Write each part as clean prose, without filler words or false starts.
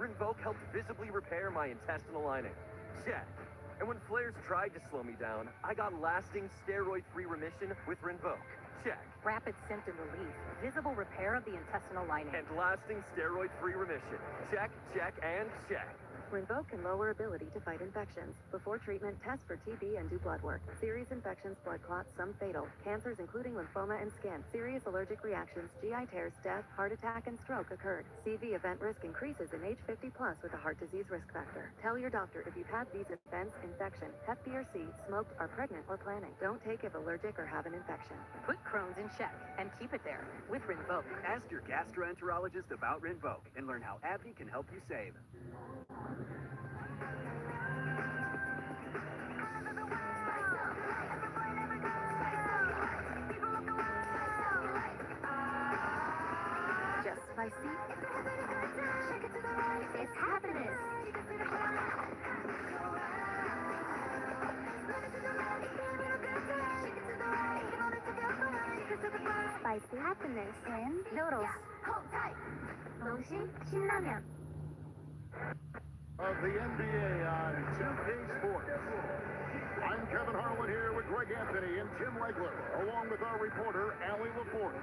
Rinvoq helped visibly repair my intestinal lining. Check. And when flares tried to slow me down, I got lasting steroid-free remission with Rinvoq. Check. Rapid symptom relief, visible repair of the intestinal lining. And lasting steroid-free remission. Check, check, and check. Rinvoq can lower ability to fight infections. Before treatment, test for TB and do blood work. Serious infections, blood clots, some fatal. Cancers including lymphoma and skin. Serious allergic reactions, GI tears, death, heart attack, and stroke occurred. CV event risk increases in age 50 plus with a heart disease risk factor. Tell your doctor if you've had these events, infection, Hep B or C, smoked, are pregnant, or planning. Don't take if allergic or have an infection. Put Crohn's in check and keep it there with Rinvoq. Ask your gastroenterologist about Rinvoq and learn how AbbVie can help you save. Just spicy. It's happiness. Spicy happiness and noodles. 농심 신라면. Of the NBA on 2K Sports. I'm Kevin Harlan here with Greg Anthony and Tim Legler, along with our reporter, Allie LaForce.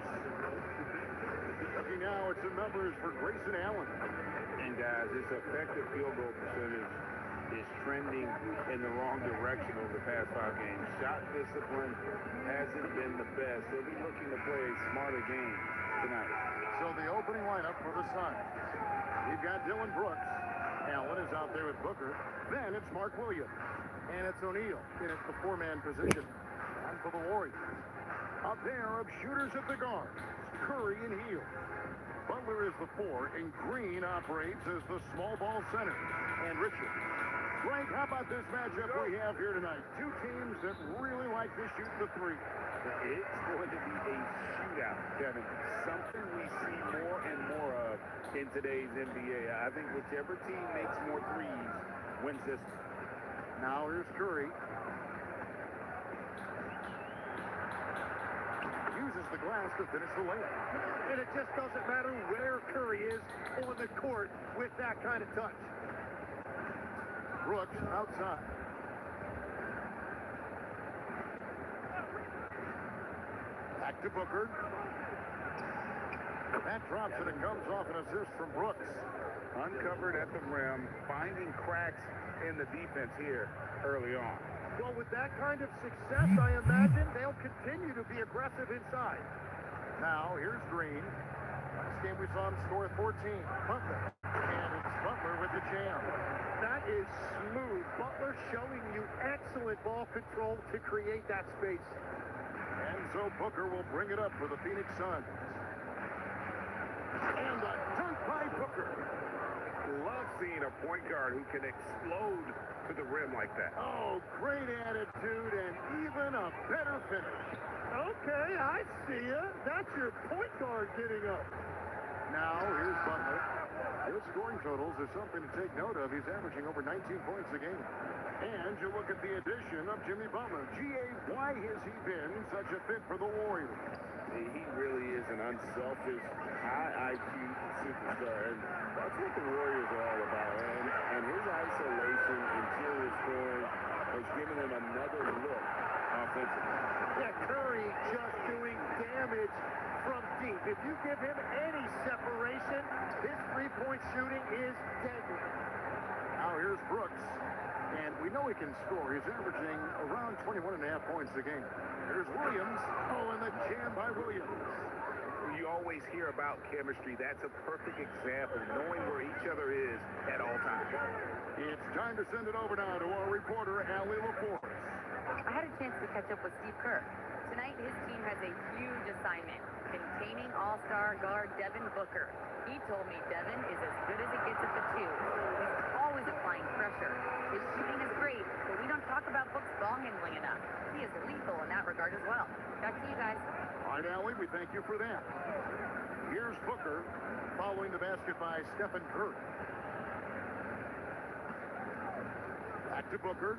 Looking now at some numbers for Grayson Allen. And guys, his effective field goal percentage is trending in the wrong direction over the past 5 games. Shot discipline hasn't been the best. They'll be looking to play a smarter game tonight. So the opening lineup for the Suns. We've got Dylan Brooks. Allen is out there with Booker. Then it's Mark Williams. And it's O'Neal in at the 4-man position. And for the Warriors, a pair of shooters at the guards, Curry and Hield. Butler is the 4, and Green operates as the small ball center. And Richard. Frank, how about this matchup we have here tonight? Two teams that really like to shoot the 3. It's going to be a shootout, Kevin. Something we see more and more of in today's NBA. I think whichever team makes more threes wins this one. Now here's Curry. Uses the glass to finish the layup. And it just doesn't matter where Curry is on the court with that kind of touch. Brooks outside. Back to Booker. That drops and it comes off an assist from Brooks. Uncovered at the rim, finding cracks in the defense here early on. Well, with that kind of success, I imagine they'll continue to be aggressive inside. Now, here's Green. Last game we saw him score 14. Butler. And it's Butler with the jam. That is smooth. Butler showing you excellent ball control to create that space. And so Booker will bring it up for the Phoenix Suns. And a dunk by Booker. Love seeing a point guard who can explode to the rim like that. Oh, great attitude and even a better finish. Okay, I see ya. That's your point guard getting up. Now, here's Butler. His scoring totals are something to take note of. He's averaging over 19 points a game. And you look at the addition of Jimmy Butler. G.A., why has he been such a fit for the Warriors? He really is an unselfish, high IQ superstar, and that's what the Warriors are all about. And his isolation, interior scoring, has given him another look offensively. Yeah, Curry just doing damage from deep. If you give him any separation, his three-point shooting is deadly. Now here's Brooks. And we know he can score. He's averaging around 21.5 points a game. Here's Williams. Oh, and the jam by Williams. You always hear about chemistry. That's a perfect example, knowing where each other is at all times. It's time to send it over now to our reporter, Allie LaForce. I had a chance to catch up with Steve Kerr. Tonight, his team has a huge assignment, containing all-star guard Devin Booker. He told me Devin is as good as it gets at the 2. He's always applying pressure. His shooting is great, but we don't talk about Book's ball handling enough. He is lethal in that regard as well. Back to you guys. All right, Allie, we thank you for that. Here's Booker following the basket by Stephen Curry. Back to Booker.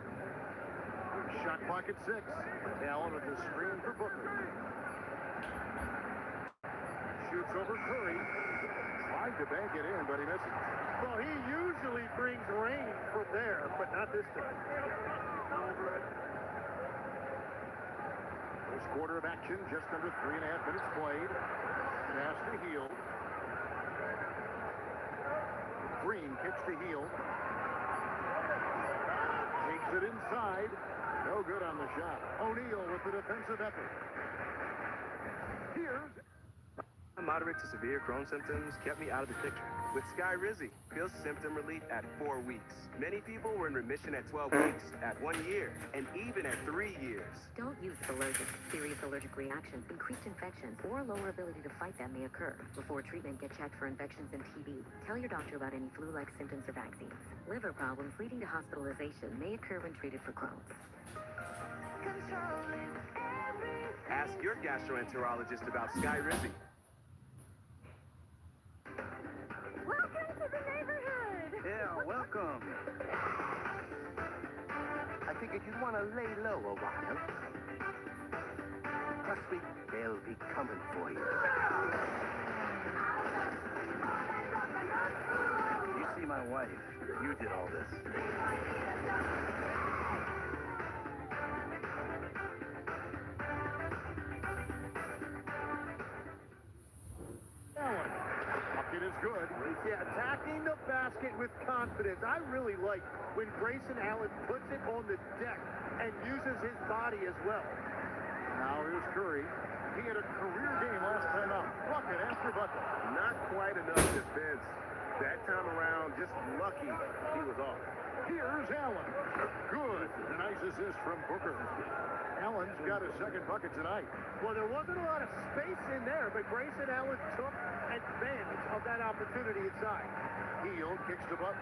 Shot clock at 6. Allen with the screen for Booker. Shoots over Curry. Tried to bank it in, but he misses. Well, he from there, but not this time. First quarter of action, just under 3.5 minutes played. Pass to Hield. Green kicks to Hield. Takes it inside. No good on the shot. O'Neal with the defensive effort. Here's Moderate to severe Crohn's symptoms kept me out of the picture. With Skyrizi, feels symptom relief at 4 weeks. Many people were in remission at 12 weeks, at 1 year, and even at 3 years. Don't use allergic. Serious allergic reactions, increased infections, or lower ability to fight them may occur. Before treatment, get checked for infections and TB. Tell your doctor about any flu-like symptoms or vaccines. Liver problems leading to hospitalization may occur when treated for Crohn's. Ask your gastroenterologist about Skyrizi. Welcome to the neighborhood. Yeah, welcome. I figured you'd want to lay low a while. Trust me, they'll be coming for you. You see my wife. You did all this. Allen. Bucket is good. Yeah, attacking the basket with confidence. I really like when Grayson Allen puts it on the deck and uses his body as well. Now here's Curry. He had a career game last time out. Bucket after bucket. Not quite enough defense. That time around, just lucky he was off. Here's Allen. Good. A nice assist from Booker. Allen's got his second bucket tonight. Well, there wasn't a lot of space in there, but Grayson Allen took advantage of that opportunity inside. Hield kicks the bucket.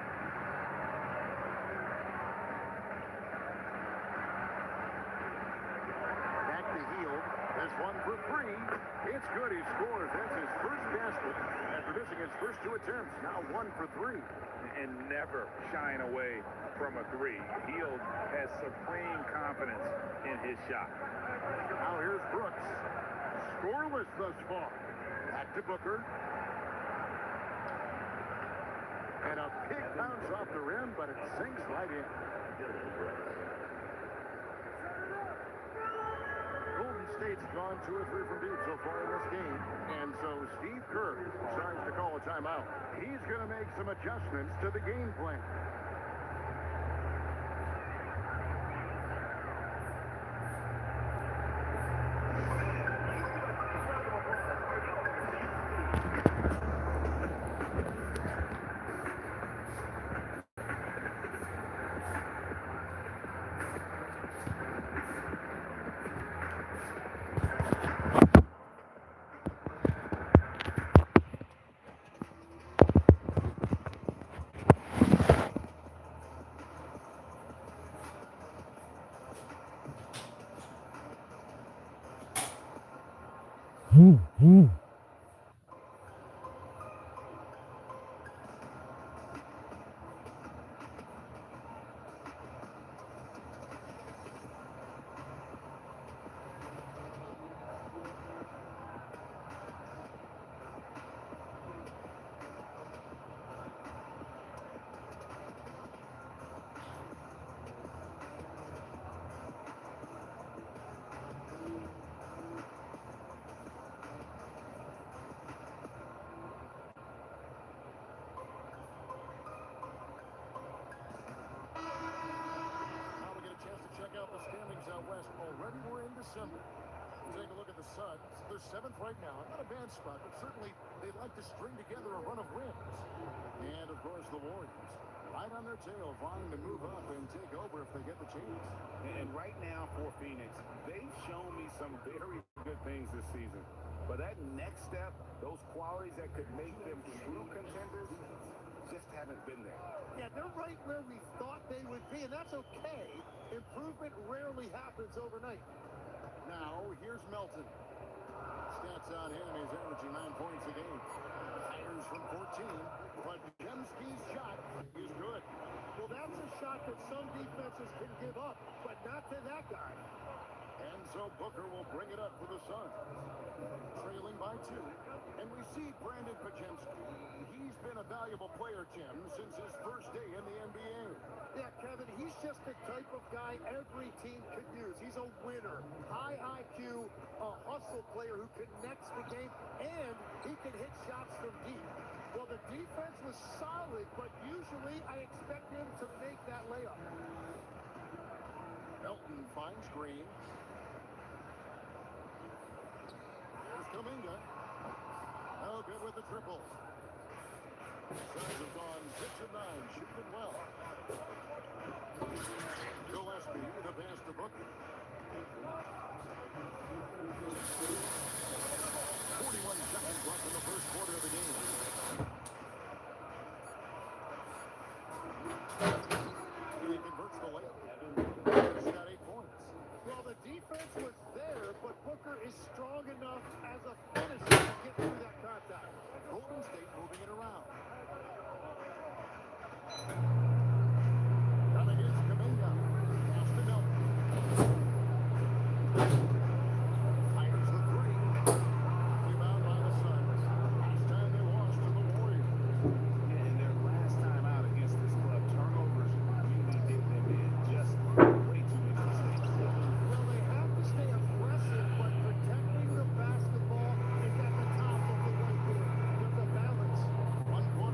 Back to Hield. There's one for three. It's good. He scores. That's his first basket after missing his first 2 attempts. Now 1 for 3. And never shying away from a three. Hield has supreme confidence in his shot. Now here's Brooks. Scoreless thus far. Back to Booker. And a big bounce off the rim, but it sinks right in. Golden State's gone 2 or 3 from deep so far in this game. And so Steve Kerr decides to call a timeout. He's going to make some adjustments to the game plan. West. Already we're in December. Take a look at the Suns. They're 7th right now. Not a bad spot, but certainly they'd like to string together a run of wins. And, of course, the Warriors. Right on their tail, vying to move up and take over if they get the chance. And right now for Phoenix, they've shown me some very good things this season. But that next step, those qualities that could make them true contenders, just haven't been there. Yeah, they're right where we thought they would be, and that's okay. Improvement rarely happens overnight. Now, here's Melton. Stats on him, he's averaging 9 points a game. Fires from 14, but Jemski's shot is good. Well, that's a shot that some defenses can give up, but not to that guy. And so Booker will bring it up for the Suns. Trailing by 2. And we see Brandon Podziemski. He's been a valuable player, Jim, since his first day in the NBA. just the type of guy every team could use. He's a winner, high IQ, a hustle player who connects the game, and he can hit shots from deep. Well, the defense was solid, but usually I expect him to make that layup. Melton finds Green. Here's Kuminga. No good with the triple. Suns have gone 6 of 9, shooting well. Gillespie, the pass to Booker. 41 seconds left in the first quarter of the game. He converts the layup. He's got 8 points. Well, the defense was there, but Booker is strong enough as a finisher to get through that contact. Golden State moving it around. Coming is Kuminga. Pass to Melton. Fires the three. Rebound by the Suns. Last time they lost to the Warriors. Yeah, and their last time out against this club, turnovers really did them in. Just way too many mistakes. Well, they have to stay aggressive, but protecting the basketball is at the top of the whiteboard. There's a balance. 1 point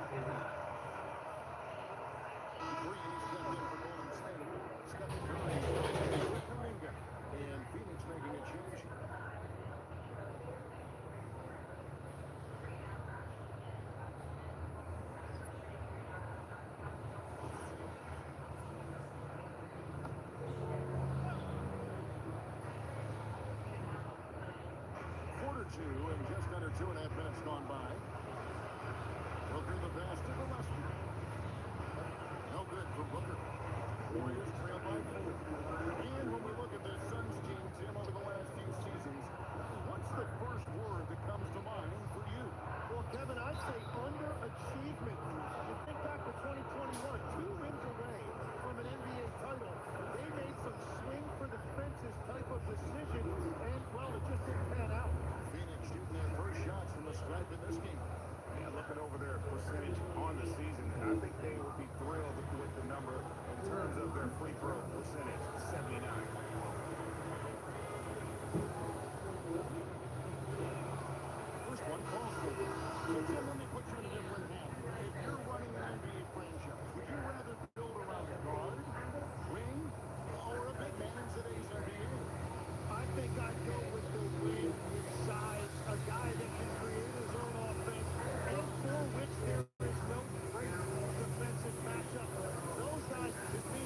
And Phoenix making a change. Quarter two and just under 2.5 minutes gone by. Booker the pass to Gillespie. No good for Booker. Warriors trail by 4. And when we look at the Suns team, Tim, over the last few seasons, what's the first word that comes to mind for you? Well, Kevin, I'd say underachievement. You think back to 2021, 2 wins away from an NBA title. They made some swing for the fences type of decisions, and, well, it just didn't pan out. Phoenix shooting their first shots from the stripe in this game. Yeah, looking over their percentage on the season, I think they will be thrilled with the number in terms of their free throw percentage, 79. First one calls for it. So, Tim, let me put you in a different hat. If you're running an NBA franchise, would you rather build around a guard, wing, or a big man in today's NBA? I think I'd go with the wing with size, a guy that can create his own offense, and for which there is no great defensive matchup. Those guys, to me,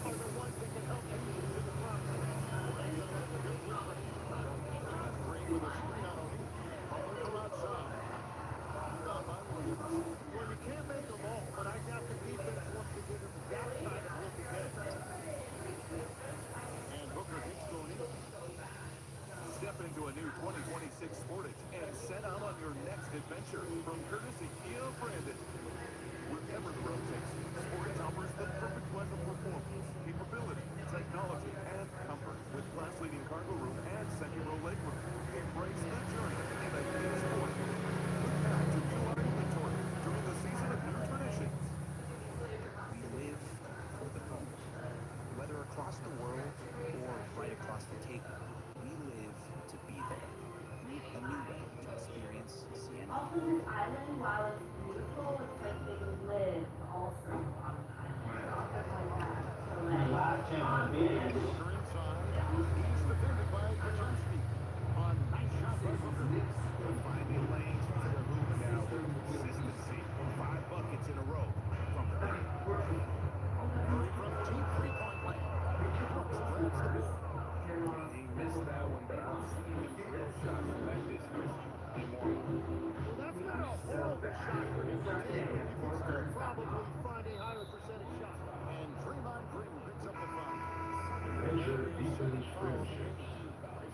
are the ones that can help lead you to the promised land. Green with a screen on him. From outside. Down by Williams. Well, you can't make them all, but I doubt the defense wants to give him that kind of look again. And Booker hits O'Neal. Step into a new 2026 Sportage and set out on your next adventure from courtesy Kia of Brandon. Wherever the road takes you, Sportage offers the perfect blend of performance, capability, technology, and comfort with class-leading cargo room and second-row legroom. Embrace the journey in a Kia Sport. Look now to view our inventory during the season of new traditions. We live for the moment. Whether across the world or right across the table, we live to be there. Meet a new way to experience Sienna. Also, this island, while it's beautiful, it's like they live also on the island. So, like, Booker inside. He's defended by Kaczynski. On nice shot by Booker. They're finding lanes for their move now with consistency. 5 buckets in a row from the lane. Curry from deep three-point land. Brooks grabs the ball. He missed that one, but I'm seeing real shots from that distance. Well, that's not a horrible shot for him to take. You can still probably find a higher percentage shot. And Draymond Green picks up the foul.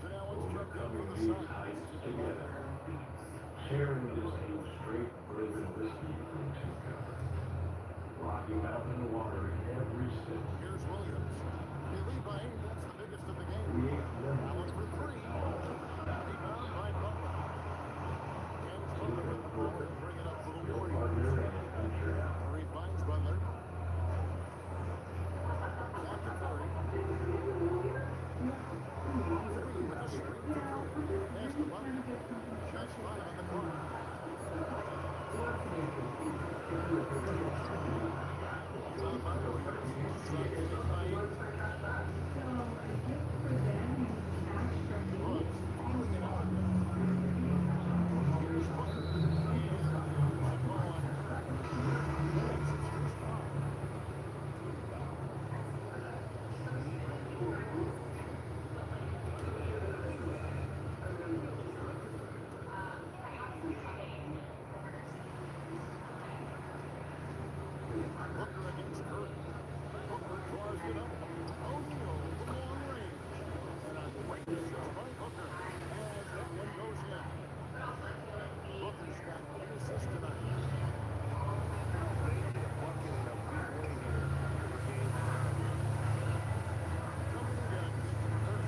So now let's check in for the Suns. Sharing is a straight bourbon whiskey from 2 cups. Rocking out in the water every sip. Here's Williams. They lead by 8. That's the biggest of the game. Allen for 3. Rebound by Butler. And Butler with the ball and bring it up for the Warriors. Curry finds Butler. Back to Curry. Three with a screen for Curry. Pass to Butler. Just 5 on the clock. Down by Williams. Suns lead by 8. Brooks following it on. Here's Butler. And the ball on Curry. Makes his first foul. Booker against Curry. Booker draws it up. O'Neal from long range. And a great assist by Booker as that one goes in. Booker's got 8 assists tonight. They need a bucket in a big way here. Coming again, Curry.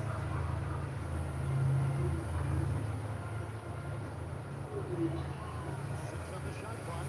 6 on the shot clock.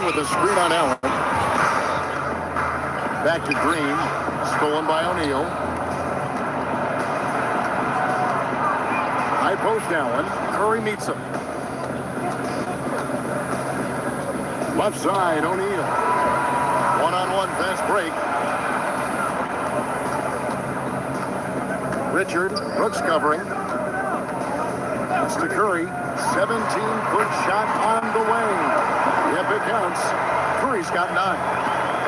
with a screen on Allen. Back to Green. Stolen by O'Neal. High post Allen. Curry meets him. Left side, O'Neal. One-on-one fast break. Richard, Brooks covering. That's to Curry. 17-foot shot on the way. Yep, it counts. Curry's got 9.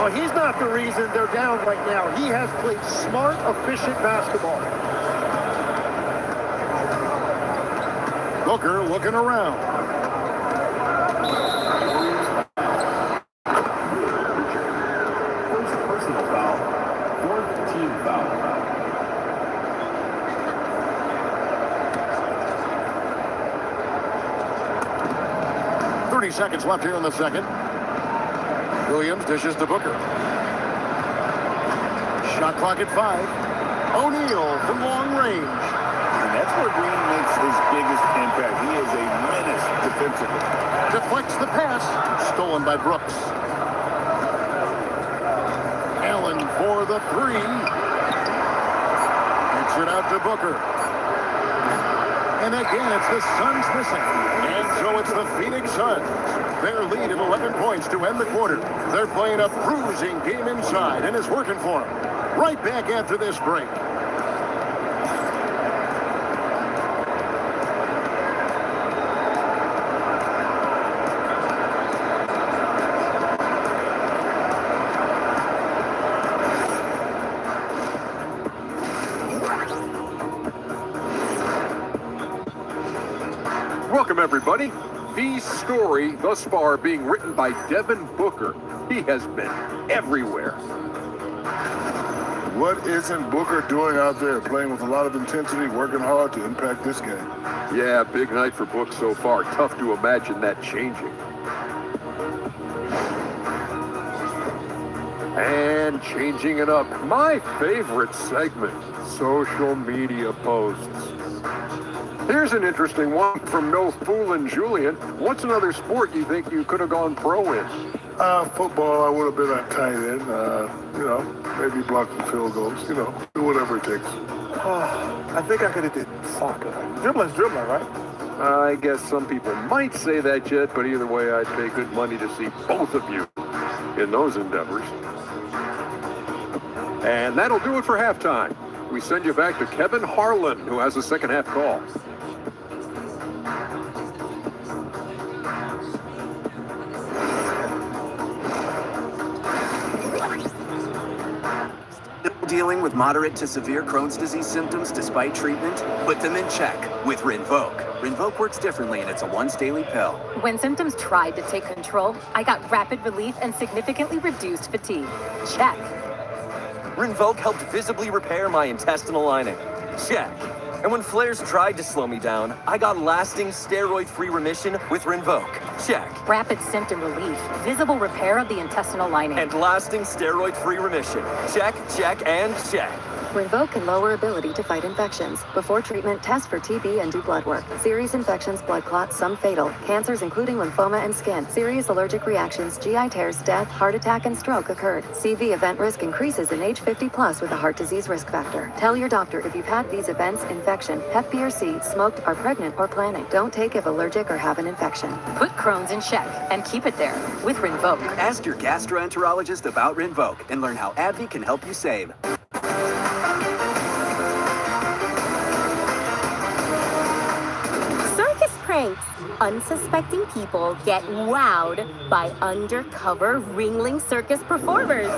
Well, he's not the reason they're down right now. He has played smart, efficient basketball. Booker looking around. First personal foul, fourth team foul. 30 seconds left here in the second. Williams dishes to Booker. Shot clock at 5. O'Neal from long range. And that's where Green makes his biggest impact. He is a menace defensively. Deflects the pass. Stolen by Brooks. Allen for the 3. Gets it out to Booker. And again, it's the Suns missing. And so it's the Phoenix Suns. Their lead of 11 points to end the quarter. They're playing a bruising game inside, and it's working for them. Right back after this break. Welcome, everybody. The story thus far being written by Devin Booker. He has been everywhere. What isn't Booker doing out there? Playing with a lot of intensity, working hard to impact this game. Yeah, big night for Book so far. Tough to imagine that changing. And changing it up. My favorite segment, social media posts. Here's an interesting one from No Foolin' Julian. What's another sport you think you could have gone pro in? Football, I would have been a tight end. Maybe blocking field goals. Do whatever it takes. I think I could have did soccer. Dribbling's dribbling, right? I guess some people might say that, Jet, but either way, I'd pay good money to see both of you in those endeavors. And that'll do it for halftime. We send you back to Kevin Harlan, who has a second half call. Dealing with moderate to severe Crohn's disease symptoms despite treatment? Put them in check with Rinvoq. Rinvoq works differently, and it's a once-daily pill. When symptoms tried to take control, I got rapid relief and significantly reduced fatigue. Check. Rinvoq helped visibly repair my intestinal lining. Check. And when flares tried to slow me down, I got lasting steroid-free remission with Rinvoq. Check. Rapid symptom relief, visible repair of the intestinal lining. And lasting steroid-free remission. Check, check, and check. Rinvoq can lower ability to fight infections. Before treatment, test for TB and do blood work. Serious infections, blood clots, some fatal. Cancers including lymphoma and skin. Serious allergic reactions, GI tears, death, heart attack, and stroke occurred. CV event risk increases in age 50 plus with a heart disease risk factor. Tell your doctor if you've had these events, infection, Hep B or C, smoked, are pregnant, or planning. Don't take if allergic or have an infection. Put Crohn's in check and keep it there with Rinvoq. Ask your gastroenterologist about Rinvoq and learn how AbbVie can help you save. Circus pranks. Unsuspecting people get wowed by undercover Ringling Circus performers.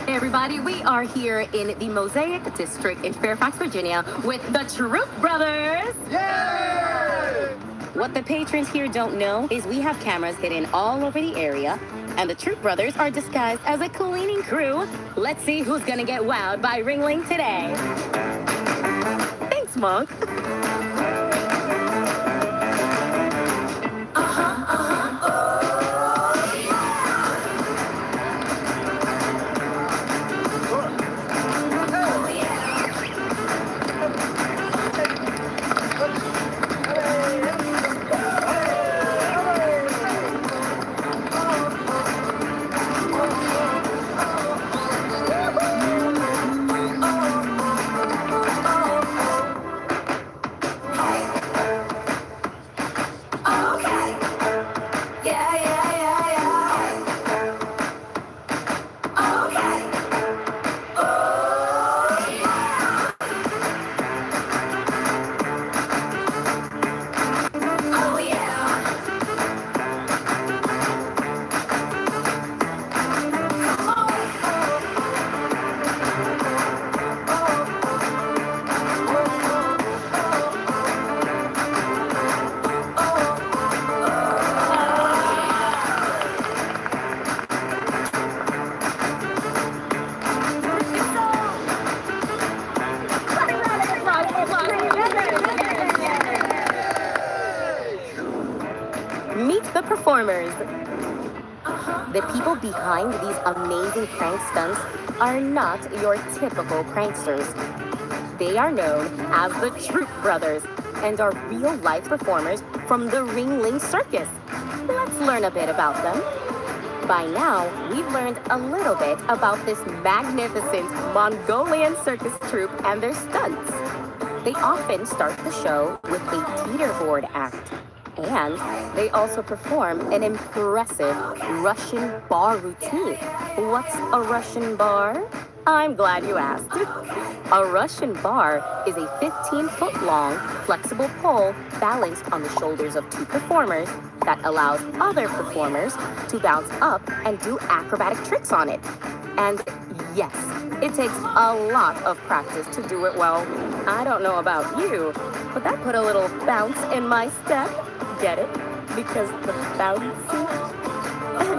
Hey everybody, we are here in the Mosaic District in Fairfax, Virginia with the Troop Brothers. Yay! What the patrons here don't know is we have cameras hidden all over the area, and the Troop Brothers are disguised as a cleaning crew. Let's see who's gonna get wowed by Ringling today. Thanks, Monk. performers. The people behind these amazing prank stunts are not your typical pranksters. They are known as the Troop Brothers and are real-life performers from the Ringling Circus. Let's learn a bit about them. By now, we've learned a little bit about this magnificent Mongolian circus troupe and their stunts. They often start the show with a teeterboard act. And they also perform an impressive Russian bar routine. What's a Russian bar? I'm glad you asked. A Russian bar is a 15-foot-long, flexible pole balanced on the shoulders of two performers that allows other performers to bounce up and do acrobatic tricks on it. And yes, it takes a lot of practice to do it well. I don't know about you, but that put a little bounce in my step. Get it? Because the bouncy?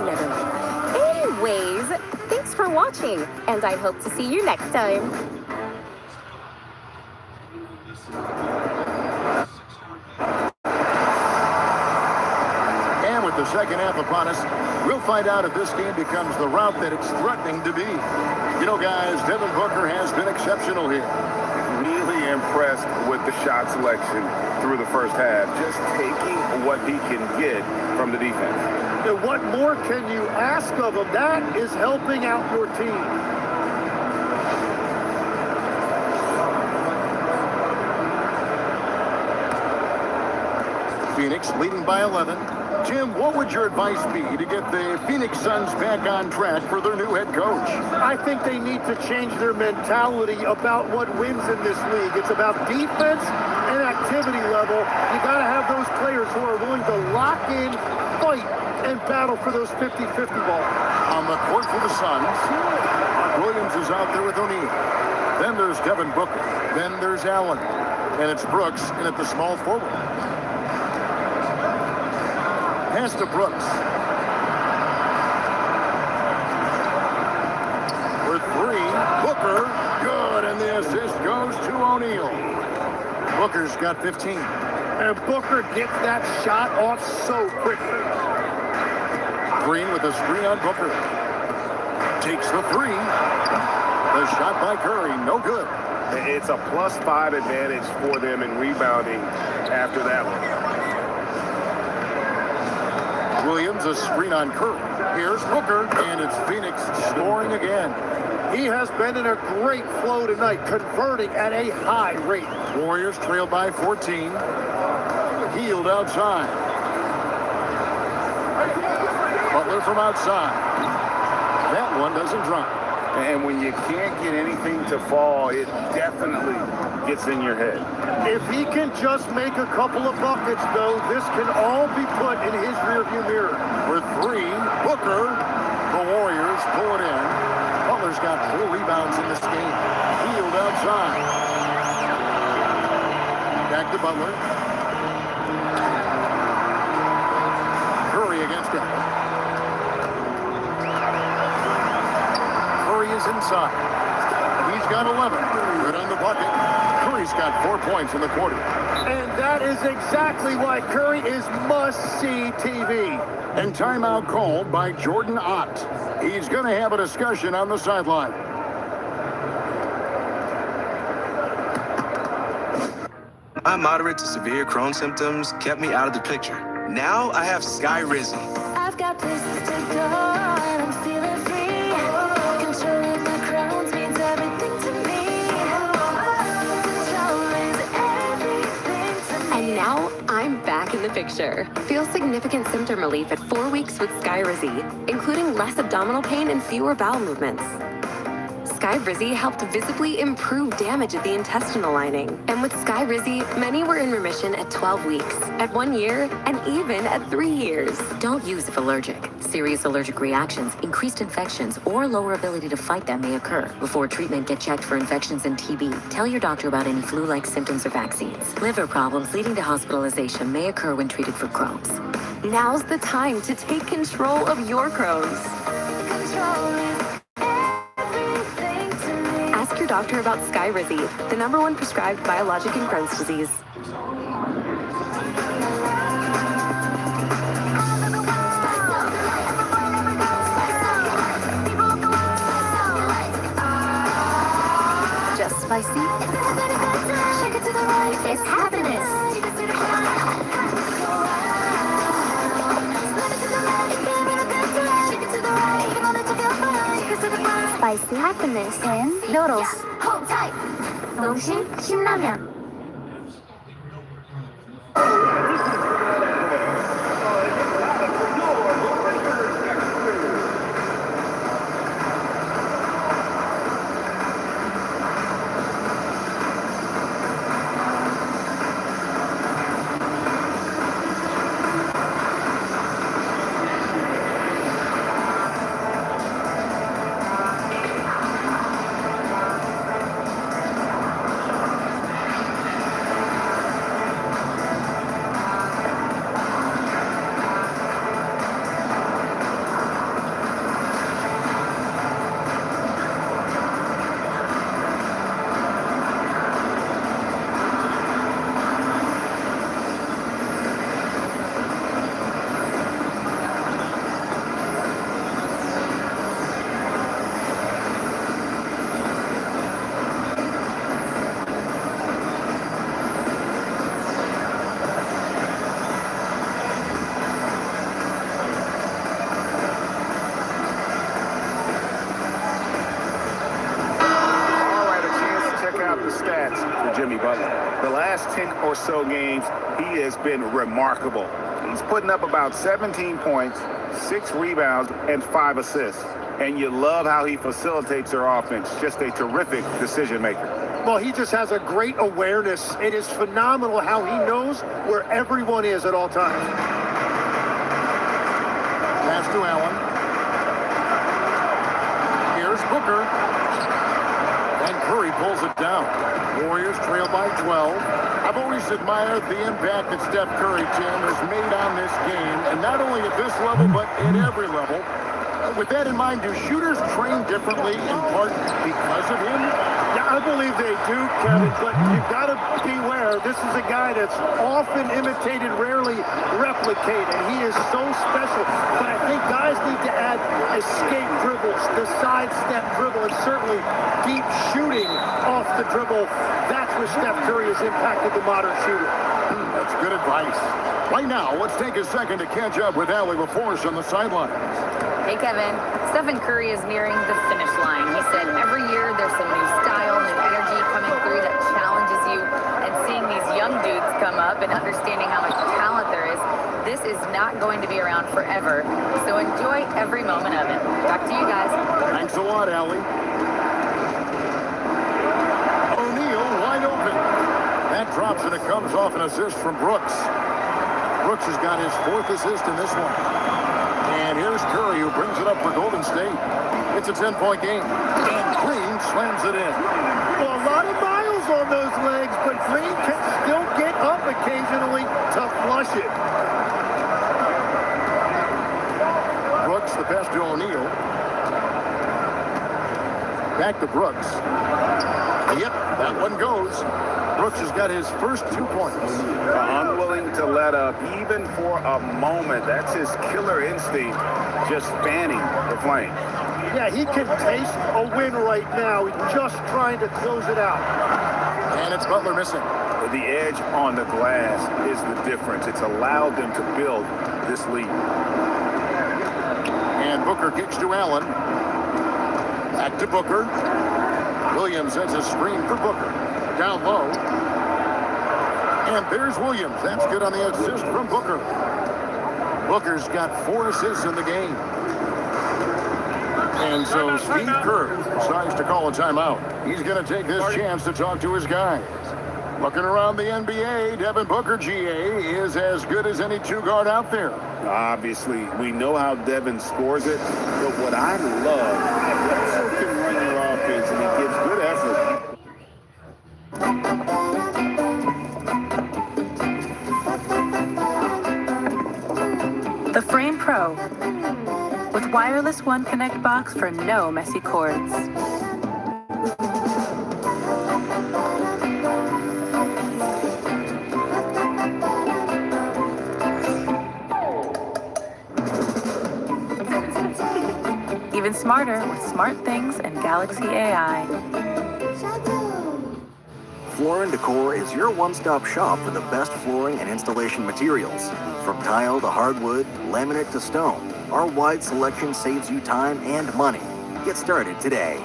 Never mind. Anyways, thanks for watching, and I hope to see you next time. And with the second half upon us, we'll find out if this game becomes the route that it's threatening to be. You know, guys, Devin Booker has been exceptional here. Really impressed with the shot selection through the first half, just taking what he can get from the defense. And what more can you ask of him? That is helping out your team. Phoenix leading by 11. Jim, what would your advice be to get the Phoenix Suns back on track for their new head coach? I think they need to change their mentality about what wins in this league. It's about defense and activity level. You got to have those players who are willing to lock in, fight, and battle for those 50-50 balls. On the court for the Suns, Mark Williams is out there with O'Neal. Then there's Devin Booker. Then there's Allen. And it's Brooks in at the small forward. Pass to Brooks. For three, Booker, good, and the assist goes to O'Neal. Booker's got 15. And Booker gets that shot off so quickly. Green with a screen on Booker. Takes the three. The shot by Curry, no good. It's a +5 advantage for them in rebounding after that one. Williams, a screen on Curry. Here's Booker, and it's Phoenix scoring again. He has been in a great flow tonight, converting at a high rate. Warriors trail by 14. Healed outside. Butler from outside. That one doesn't drop. And when you can't get anything to fall, it definitely gets in your head. If he can just make a couple of buckets, though, this can all be put in his rearview mirror. For three, Booker. The Warriors pull it in. Butler's got 4 rebounds in this game. Healed outside. Back to Butler. Curry against him. Curry is inside. He's got 11. Good on the bucket. Curry's got 4 points in the quarter. And that is exactly why Curry is must-see TV. And timeout called by Jordan Ott. He's going to have a discussion on the sideline. My moderate to severe Crohn's symptoms kept me out of the picture. Now I have Skyrizi. I've got places to go and I'm feeling free. Controlling my Crohn's means everything to me. Control is everything to me. And now I'm back in the picture. Feel significant symptom relief at 4 weeks with Skyrizi, including less abdominal pain and fewer bowel movements. Skyrizi helped visibly improve damage of the intestinal lining. And with Skyrizi, many were in remission at 12 weeks, at 1 year, and even at 3 years. Don't use if allergic. Serious allergic reactions, increased infections, or lower ability to fight them may occur. Before treatment, get checked for infections and TB. Tell your doctor about any flu-like symptoms or vaccines. Liver problems leading to hospitalization may occur when treated for Crohn's. Now's the time to take control of your Crohn's. Control is everything to me. Ask your doctor about Skyrizi, the #1 prescribed biologic in Crohn's disease. All of the world Spicy? Shake it to the right. It's happiness. Spicy happiness and noodles. Hold tight. 농심 신라면. Jimmy Butler. The last 10 or so games, he has been remarkable. He's putting up about 17 points, 6 rebounds, and 5 assists. And you love how he facilitates their offense. Just a terrific decision maker. Well, he just has a great awareness. It is phenomenal how he knows where everyone is at all times. Pass to Allen. Here's Booker. And Curry pulls it down. Warriors trail by 12. I've always admired the impact that Steph Curry, Tim, has made on this game, and not only at this level, but at every level. With that in mind, do shooters train differently in part because of him? Yeah, I believe they do, Kevin, but you've got to beware. This is a guy that's often imitated, rarely replicated. He is so special, but I think guys need to add escape dribbles, the sidestep dribble, and certainly deep shooting off the dribble. That's where Steph Curry has impacted the modern shooter. That's good advice. Right now, let's take a second to catch up with Allie LaForce on the sideline. Hey, Kevin. Stephen Curry is nearing the finish line. He said every year there's some new style, new energy coming through that challenges you. And seeing these young dudes come up and understanding how much talent there is, this is not going to be around forever. So enjoy every moment of it. Back to you guys. Thanks a lot, Allie. O'Neal wide open. That drops and it comes off an assist from Brooks. Brooks has got his 4th assist in this one. And here's Curry, who brings it up for Golden State. It's a 10-point game. And Green slams it in. Well, a lot of miles on those legs, but Green can still get up occasionally to flush it. Brooks, the pass to O'Neal. Back to Brooks. Yep, that one goes. Brooks has got his first 2 points. Unwilling to let up even for a moment. That's his killer instinct, just fanning the flame. Yeah, he can taste a win right now. He's just trying to close it out. And it's Butler missing. The edge on the glass is the difference. It's allowed them to build this lead. And Booker kicks to Allen. Back to Booker. Williams sends a screen for Booker. Down low. And there's Williams. That's good on the assist from Booker. Booker's got 4 assists in the game. And so Steve Kerr decides to call a timeout. He's going to take this chance to talk to his guys. Looking around the NBA, Devin Booker, GA, is as good as any 2-guard out there. Obviously, we know how Devin scores it, but what I love, he also can run your offense, and he gives good effort. The Frame Pro, with wireless One Connect box for no messy cords. Even smarter with smart things and Galaxy AI. Floor & Decor is your one-stop shop for the best flooring and installation materials. From tile to hardwood, laminate to stone, our wide selection saves you time and money. Get started today.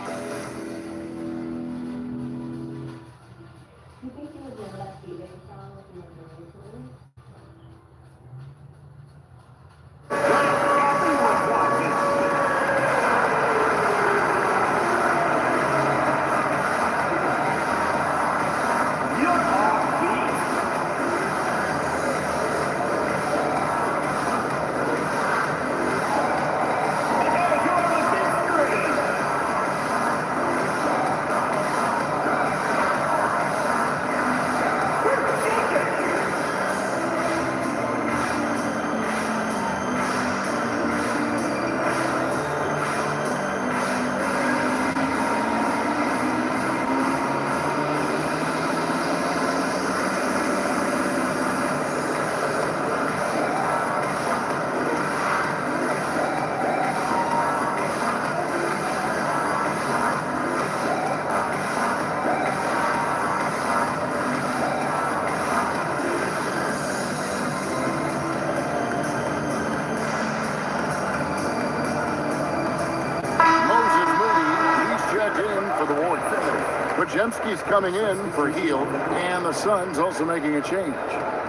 Jemski's coming in for Heel, and the Suns also making a change.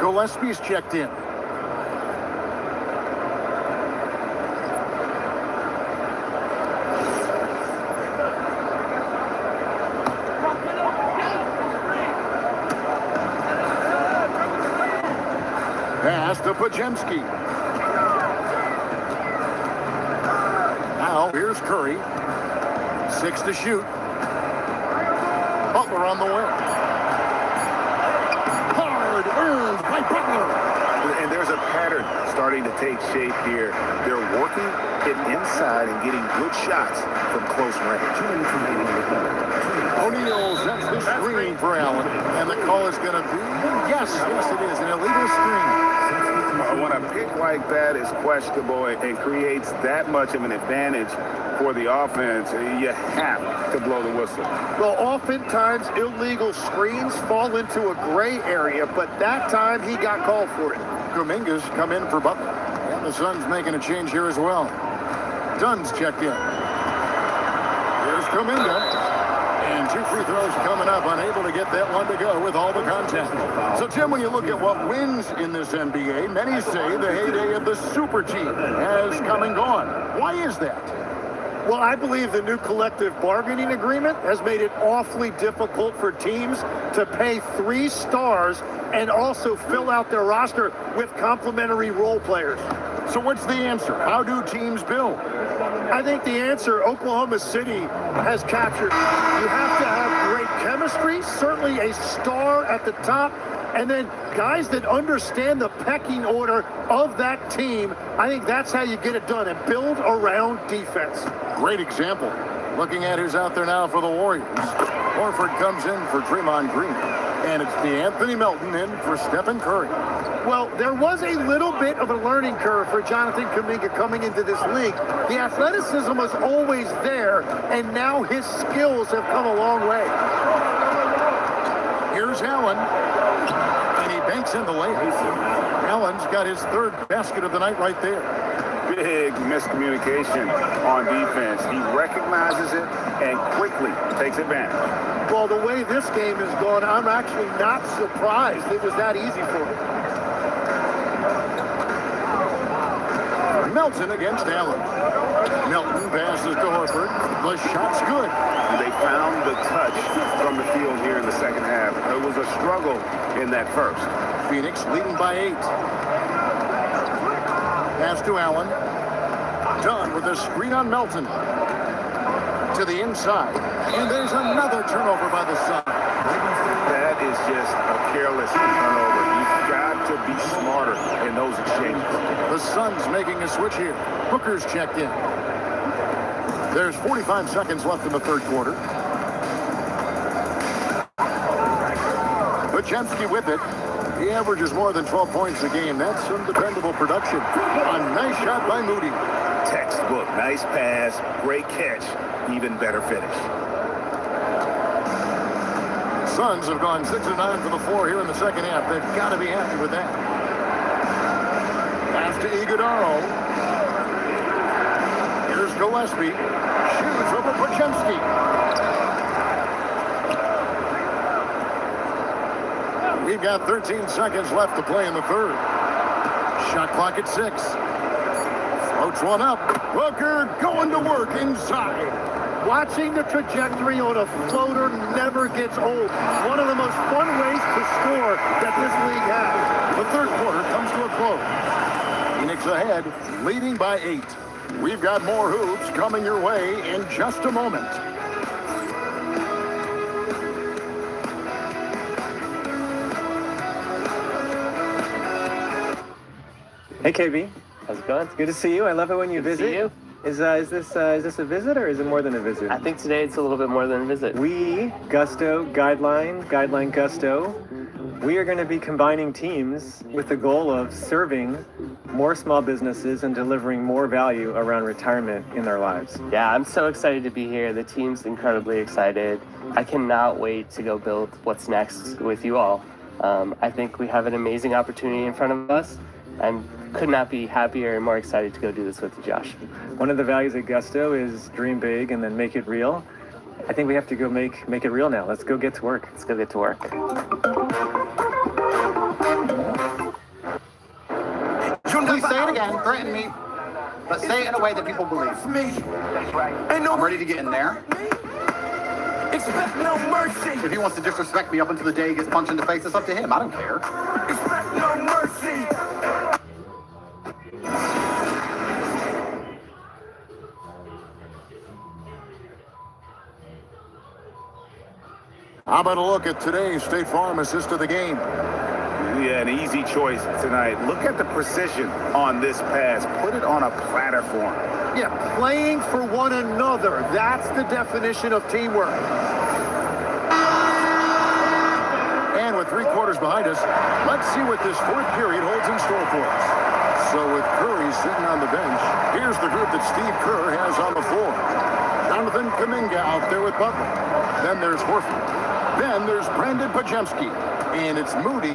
Gillespie's checked in. Pass to Podziemski. Now here's Curry. 6 to shoot. Butler on the way. Hard earned by Butler. And there's a pattern starting to take shape here. They're working it inside and getting good shots from close range. O'Neal sets the screen for Allen. And the call is going to be, yes, it is, an illegal screen. When a pick like that is questionable and creates that much of an advantage for the offense, you have to blow the whistle. Well, oftentimes illegal screens fall into a gray area, but that time he got called for it. Kuminga's come in for Butler. And the Suns making a change here as well. Dunn's checked in. Here's Kuminga. And 2 free throws coming up, unable to get that one to go with all the contact. So, Tim, when you look at what wins in this NBA, many say the heyday of the super team has come and gone. Why is that? Well, I believe the new collective bargaining agreement has made it awfully difficult for teams to pay 3 stars and also fill out their roster with complementary role players. So what's the answer? How do teams build? I think the answer Oklahoma City has captured. You have to have great chemistry, certainly a star at the top, and then guys that understand the pecking order of that team. I think that's how you get it done, and build around defense. Great example. Looking at who's out there now for the Warriors. Horford comes in for Draymond Green. And it's DeAnthony Melton in for Stephen Curry. Well, there was a little bit of a learning curve for Jonathan Kuminga coming into this league. The athleticism was always there, and now his skills have come a long way. Here's Allen. And he banks in the layup. Allen's got his 3rd basket of the night right there. Big miscommunication on defense. He recognizes it and quickly takes advantage. Well, the way this game has gone, I'm actually not surprised it was that easy for him. Melton against Allen. Melton passes to Horford. The shot's good. They found the touch from the field here in the second half. It was a struggle in that first. Phoenix leading by 8. Pass to Allen. Dunn with a screen on Melton. To the inside. And there's another turnover by the Suns. That is just a careless turnover. You've got to be smarter in those exchanges. The Suns making a switch here. Booker's checked in. There's 45 seconds left in the 3rd quarter. Podziemski with it. He averages more than 12 points a game. That's some dependable production. A nice shot by Moody. Textbook. Nice pass. Great catch. Even better finish. Suns have gone 6 of 9 for the floor here in the second half. They've got to be happy with that. Pass to Iguodala. Here's Gillespie. Shoots over Podziemski. We've got 13 seconds left to play in the third. Shot clock at 6. Floats one up. Booker going to work inside. Watching the trajectory on a floater never gets old. One of the most fun ways to score that this league has. The third quarter comes to a close. Phoenix ahead, leading by 8. We've got more hoops coming your way in just a moment. Hey KB, how's it going? It's good to see you. I love it when you visit. See you. Is this a visit or is it more than a visit? I think today it's a little bit more than a visit. We, Gusto, Guideline Gusto, we are going to be combining teams with the goal of serving more small businesses and delivering more value around retirement in their lives. Yeah, I'm so excited to be here. The team's incredibly excited. I cannot wait to go build what's next with you all. I think we have an amazing opportunity in front of us. I could not be happier and more excited to go do this with you, Josh. One of the values at Gusto is dream big and then make it real. I think we have to go make it real now. Let's go get to work. Let's go get to work. Please say it again, threaten me, but say it in a way that people believe. Me. That's right. Ain't no I'm ready to get in there. Expect no mercy. If he wants to disrespect me up until the day he gets punched in the face, it's up to him. I don't care. Expect no mercy. How about a look at today's State Farm assist of the game? Yeah, an easy choice tonight. Look at the precision on this pass. Put it on a platter for him. Yeah, playing for one another. That's the definition of teamwork. And with 3 quarters behind us, let's see what this fourth period holds in store for us. So with Curry sitting on the bench, here's the group that Steve Kerr has on the floor. Jonathan Kuminga out there with Butler. Then there's Horford. Then there's Brandon Podziemski. And it's Moody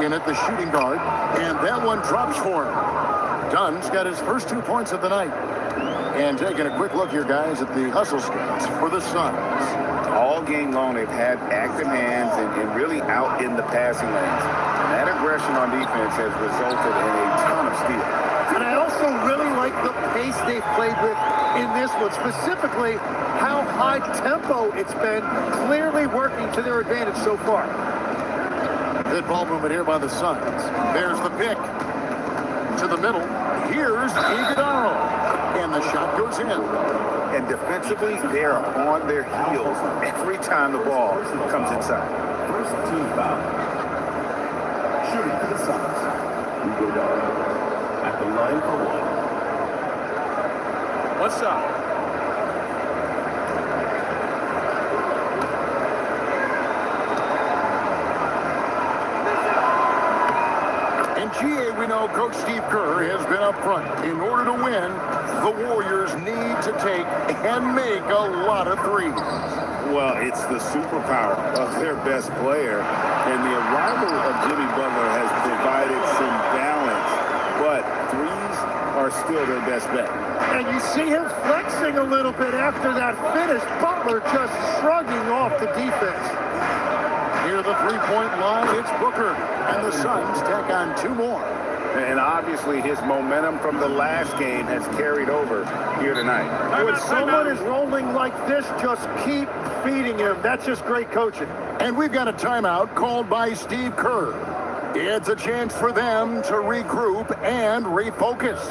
in at the shooting guard. And that one drops for him. Dunn's got his first 2 points of the night. And taking a quick look here, guys, at the hustle stats for the Suns. All game long, they've had active hands and really out in the passing lanes. And that aggression on defense has resulted in a ton of steals. And I also really like the pace they've played with in this one, specifically how high tempo it's been, clearly working to their advantage so far. Good ball movement here by the Suns. There's the pick. To the middle. Here's Iguodala. And the shot goes in. And defensively, they are on their heels every time the ball comes inside. First team foul. Shooting for the Suns. Iguodala at the line for 1. What's up? GA, we know Coach Steve Kerr has been up front. In order to win, the Warriors need to take and make a lot of threes. Well, it's the superpower of their best player, and the arrival of Jimmy Butler has provided some balance, but threes are still their best bet. And you see him flexing a little bit after that finish. Butler just shrugging off the defense. Near the three-point line, it's Booker, and the Suns tack on 2 more. And obviously his momentum from the last game has carried over here tonight. When someone is rolling like this, just keep feeding him. That's just great coaching. And we've got a timeout called by Steve Kerr. It's a chance for them to regroup and refocus.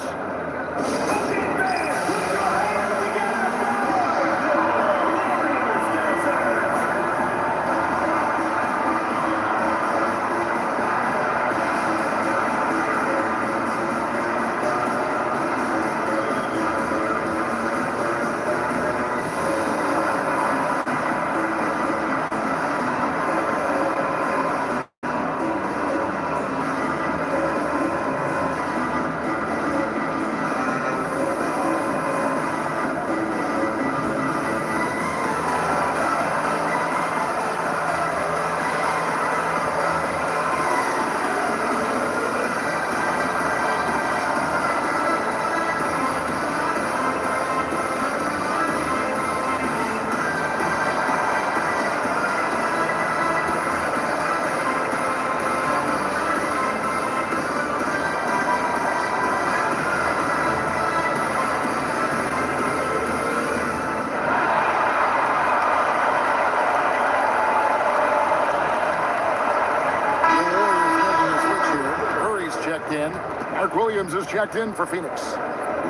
Mark Williams is checked in for Phoenix.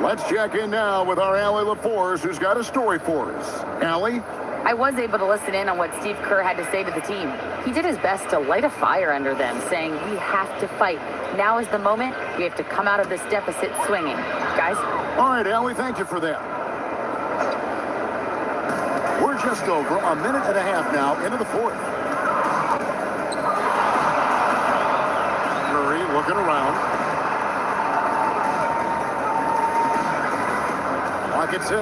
Let's check in now with our Allie LaForce, who's got a story for us. Allie? I was able to listen in on what Steve Kerr had to say to the team. He did his best to light a fire under them, saying, we have to fight. Now is the moment. We have to come out of this deficit swinging. Guys? All right, Allie, thank you for that. We're just over a minute and a half now into the fourth. Curry looking around. Clock at 6.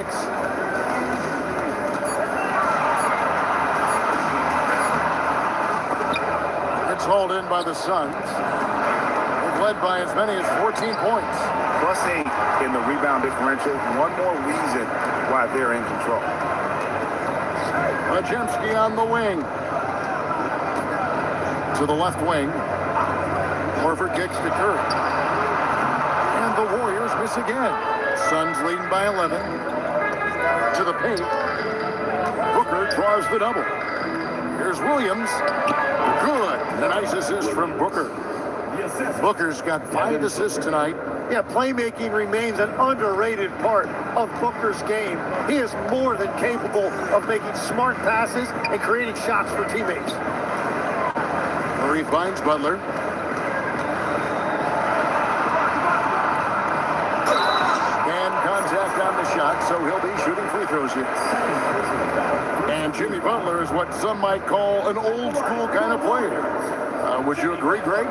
It's hauled in by the Suns. They've led by as many as 14 points. Plus 8 in the rebound differential. One more reason why they're in control. Majemski on the wing. To the left wing. Horford kicks to Curry. And the Warriors miss again. Suns leading by 11. To the paint. Booker draws the double. Here's Williams. Good. A nice assist from Booker. Booker's got 5 assists tonight. Yeah, playmaking remains an underrated part of Booker's game. He is more than capable of making smart passes and creating shots for teammates. Murray finds Butler. And contact on the shot, so he'll be shooting free throws here. And Jimmy Butler is what some might call an old school kind of player. Would you agree, Greg?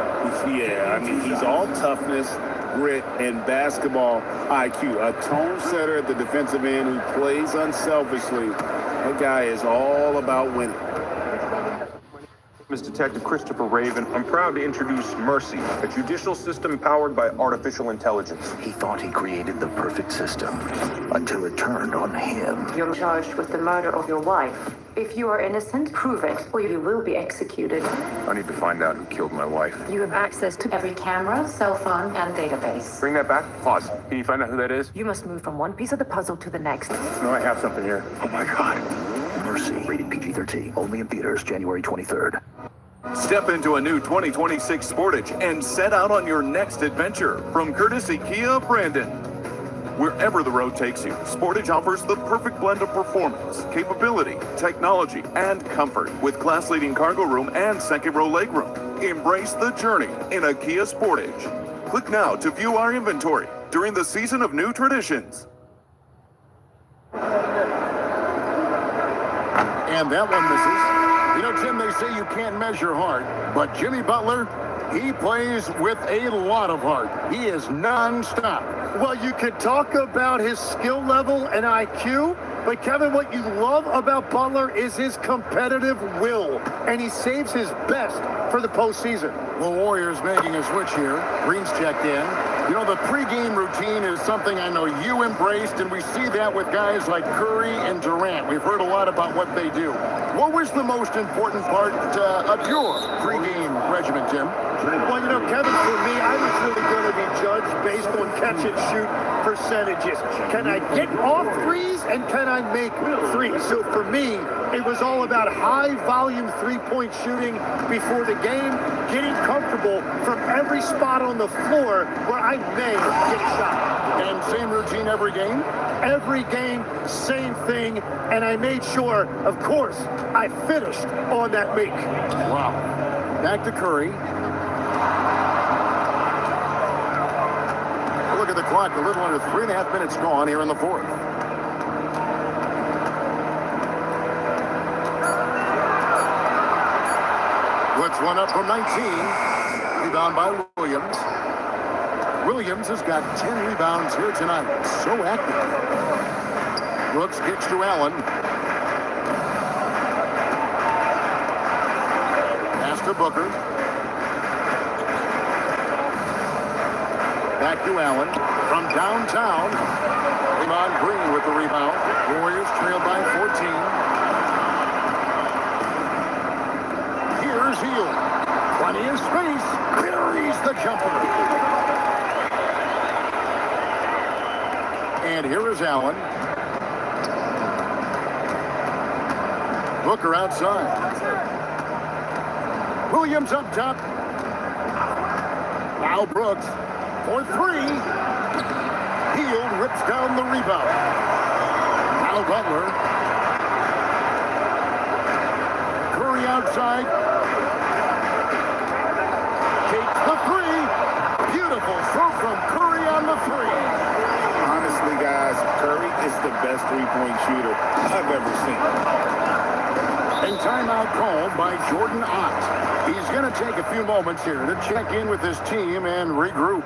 Yeah, I mean, he's all toughness, grit, and basketball IQ. A tone setter at the defensive end who plays unselfishly. That guy is all about winning. Is Detective Christopher Raven. I'm proud to introduce Mercy, a judicial system powered by artificial intelligence. He thought he created the perfect system until it turned on him. You're charged with the murder of your wife. If you are innocent, prove it, or you will be executed. I need to find out who killed my wife. You have access to every camera, cell phone, and database. Bring that back. Pause. Can you find out who that is? You must move from one piece of the puzzle to the next. No, I have something here. Oh my God. Mercy, rated PG-13, only in theaters January 23rd. Step into a new 2026 Sportage and set out on your next adventure from courtesy Kia of Brandon. Wherever the road takes you, Sportage offers the perfect blend of performance, capability, technology, and comfort with class-leading cargo room and second-row legroom. Embrace the journey in a Kia Sportage. Click now to view our inventory during the season of new traditions. And that one misses. You know, Jim, they say you can't measure heart, but Jimmy Butler, he plays with a lot of heart. He is non-stop. Well, you can talk about his skill level and IQ, but Kevin, what you love about Butler is his competitive will, and he saves his best for the postseason. The Warriors making a switch here. Green's checked in. You know, the pregame routine is something I know you embraced, and we see that with guys like Curry and Durant. We've heard a lot about what they do. What was the most important part of your pregame regimen, Tim? Well, you know, Kevin, for me, I was really going to be judged based on catch-and-shoot percentages. Can I get off threes, and can I make threes? So for me, it was all about high-volume three-point shooting before the game, getting comfortable from every spot on the floor where I may get a shot. And same routine every game? Every game, same thing, and I made sure, of course, I finished on that make. Wow. Back to Curry. Look at the clock, a little under 3.5 minutes gone here in the fourth. Blitz one up from 19. Rebound by Williams. Williams has got 10 rebounds here tonight. So active. Brooks kicks to Allen. Pass to Booker. Back to Allen. From downtown. Draymond Green with the rebound. Warriors trailed by 14. Here's Hield. Plenty of space. Buries the jumper. And here is Allen. Booker outside. Williams up top. Now Brooks. for three. Hield rips down the rebound. Now Butler. Curry outside. Takes the three. Beautiful throw from Curry on the three. Honestly, guys, Curry is the best three-point shooter I've ever seen. And timeout called by Jordan Ott. He's going to take a few moments here to check in with his team and regroup.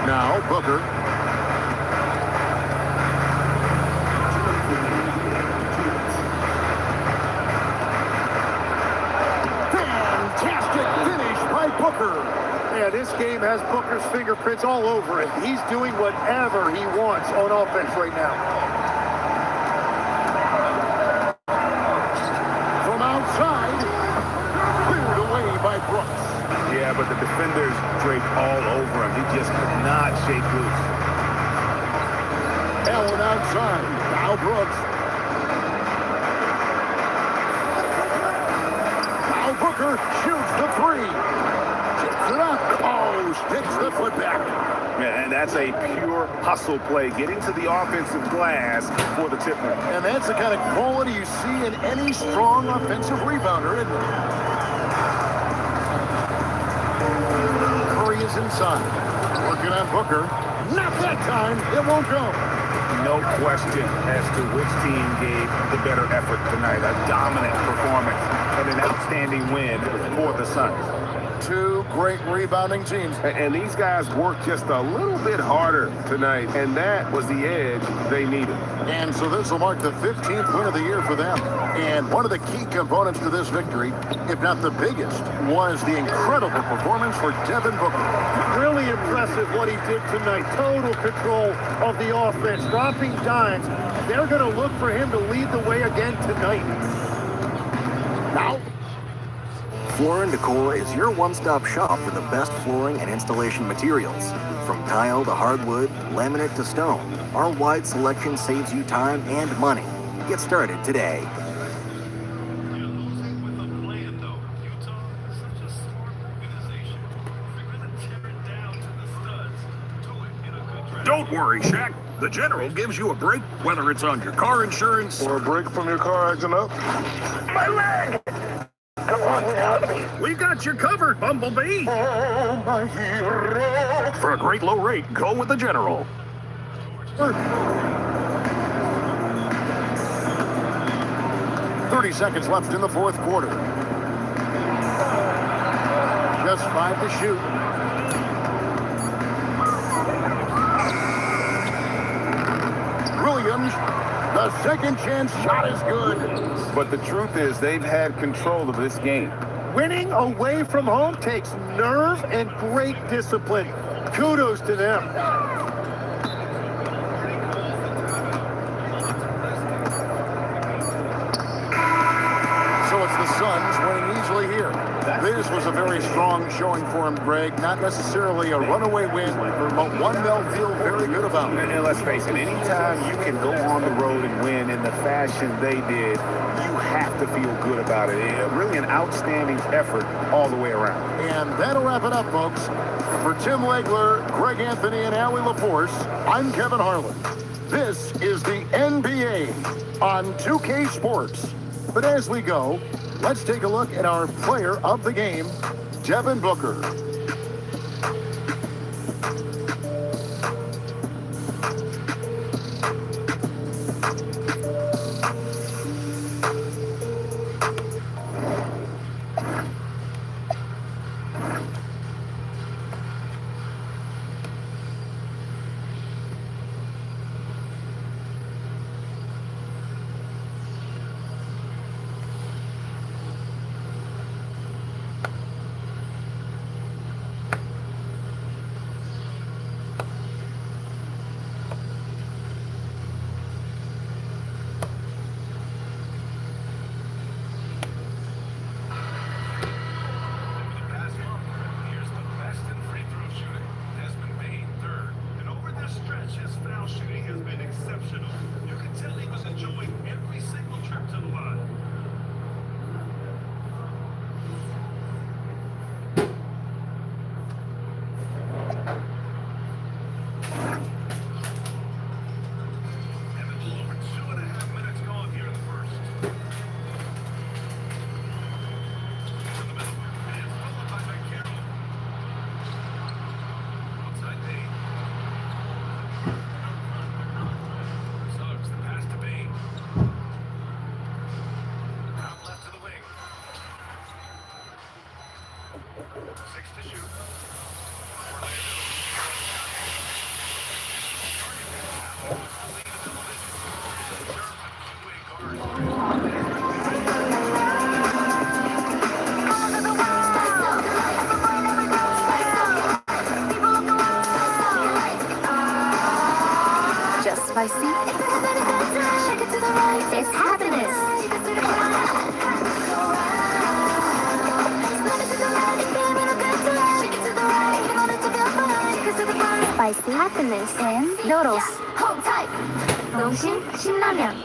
Now Booker. Fantastic finish by Booker. Yeah, this game has Booker's fingerprints all over it. He's doing whatever he wants on offense right now. From outside, cleared away by Brooks. Yeah, but the defenders draped all over him. He just could not shake loose. Allen outside. Now Brooks. Now Booker shoots the three. Tips it up. Oh, sticks the foot back. Man, and that's a pure hustle play, getting to the offensive glass for the tip man. And that's the kind of quality you see in any strong offensive rebounder, isn't it? Curry is inside. Working on Booker. Not that time. It won't go. No question as to which team gave the better effort tonight. A dominant performance and an outstanding win for the Suns. Two great rebounding teams. And these guys worked just a little bit harder tonight, and that was the edge they needed. And so this will mark the 15th win of the year for them. And one of the key components to this victory, if not the biggest, was the incredible performance for Devin Booker. Really impressive what he did tonight. Total control of the offense, dropping dimes. They're going to look for him to lead the way again tonight. Now, Floor & Decor is your one-stop shop for the best flooring and installation materials. From tile to hardwood, laminate to stone, our wide selection saves you time and money. Get started today. Don't worry, Shaq. The General gives you a break, whether it's on your car insurance or a break from your car acting up. My leg! Come on, help me. We got you covered, Bumblebee. Oh, my hero. For a great low rate, go with the General. 30 seconds left in the fourth quarter. Just 5 to shoot. Williams, the second chance shot is good. But the truth is, they've had control of this game. Winning away from home takes nerve and great discipline. Kudos to them. So it's the Suns winning easily here. This was a very strong showing for him, Greg. Not necessarily a runaway win, but one they'll feel very good about. And let's face it, anytime you can go on the road and win in the fashion they did, you have to feel good about it. Really an outstanding effort all the way around. And that'll wrap it up, folks. For Tim Legler, Greg Anthony, and Allie LaForce, I'm Kevin Harlan. This is the NBA on 2K Sports. But as we go, let's take a look at our player of the game, Devin Booker. Spicy. It's happiness. Spicy happiness and noodles. Hold tight. 농심 신라면.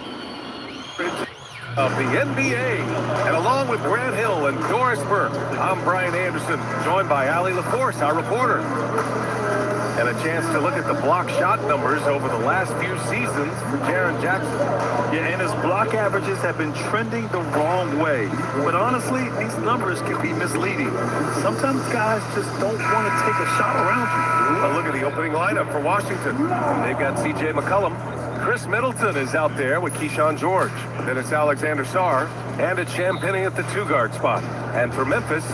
Of the NBA. And along with Grant Hill and Doris Burke, I'm Brian Anderson, joined by Allie LaForce, our reporter. And a chance to look at the block shot numbers over the last few seasons for Jaren Jackson. Yeah, and his block averages have been trending the wrong way. But honestly, these numbers can be misleading. Sometimes guys just don't want to take a shot around you. A look at the opening lineup for Washington. They've got C.J. McCollum. Chris Middleton is out there with Keyshawn George. Then it's Alexander Sarr. And it's Champagnie at the two-guard spot. And for Memphis,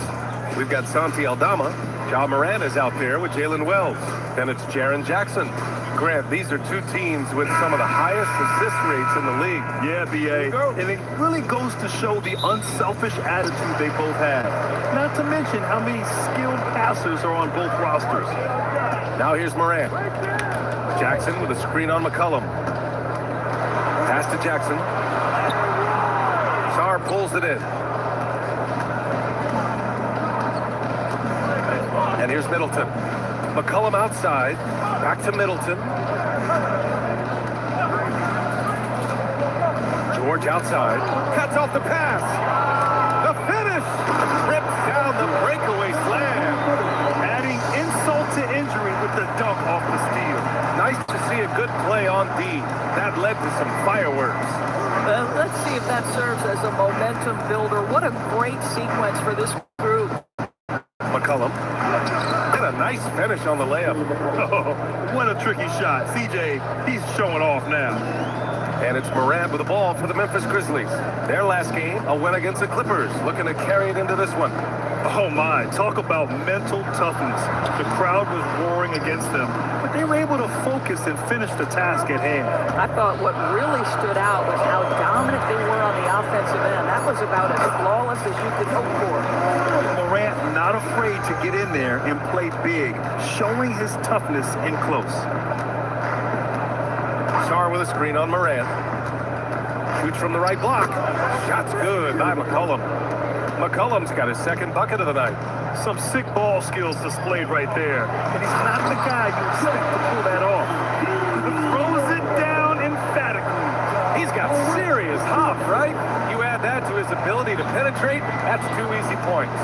we've got Santi Aldama. Ja Morant is out there with Jalen Wells. Then it's Jaren Jackson. Grant, these are two teams with some of the highest assist rates in the league. Yeah, B.A. And it really goes to show the unselfish attitude they both have. Not to mention how many skilled passers are on both rosters. Now here's Morant. Jackson with a screen on McCollum. Pass to Jackson. Sarr pulls it in. And here's Middleton. McCollum outside. Back to Middleton. George outside. Cuts off the pass. The finish. Rips down the breakaway slam. Adding insult to injury with the dunk off the steal. Nice to see a good play on D. That led to some fireworks. Let's see if that serves as a momentum builder. What a great sequence for this group. McCollum. And a nice finish on the layup. Oh, what a tricky shot. CJ, he's showing off now. And it's Morant with the ball for the Memphis Grizzlies. Their last game, a win against the Clippers, looking to carry it into this one. Oh my, talk about mental toughness. The crowd was roaring against them, but they were able to focus and finish the task at hand. I thought what really stood out was how dominant they were on the offensive end. That was about as flawless as you could hope for. Morant not afraid to get in there and play big, showing his toughness in close. Sarr with a screen on Morant. Shoots from the right block. Shot's good by McCollum. McCollum's got his second bucket of the night. Some sick ball skills displayed right there. And he's not the guy you expect to pull that off. He throws it down emphatically. He's got serious hop, right? You add that to his ability to penetrate, that's 2 easy points.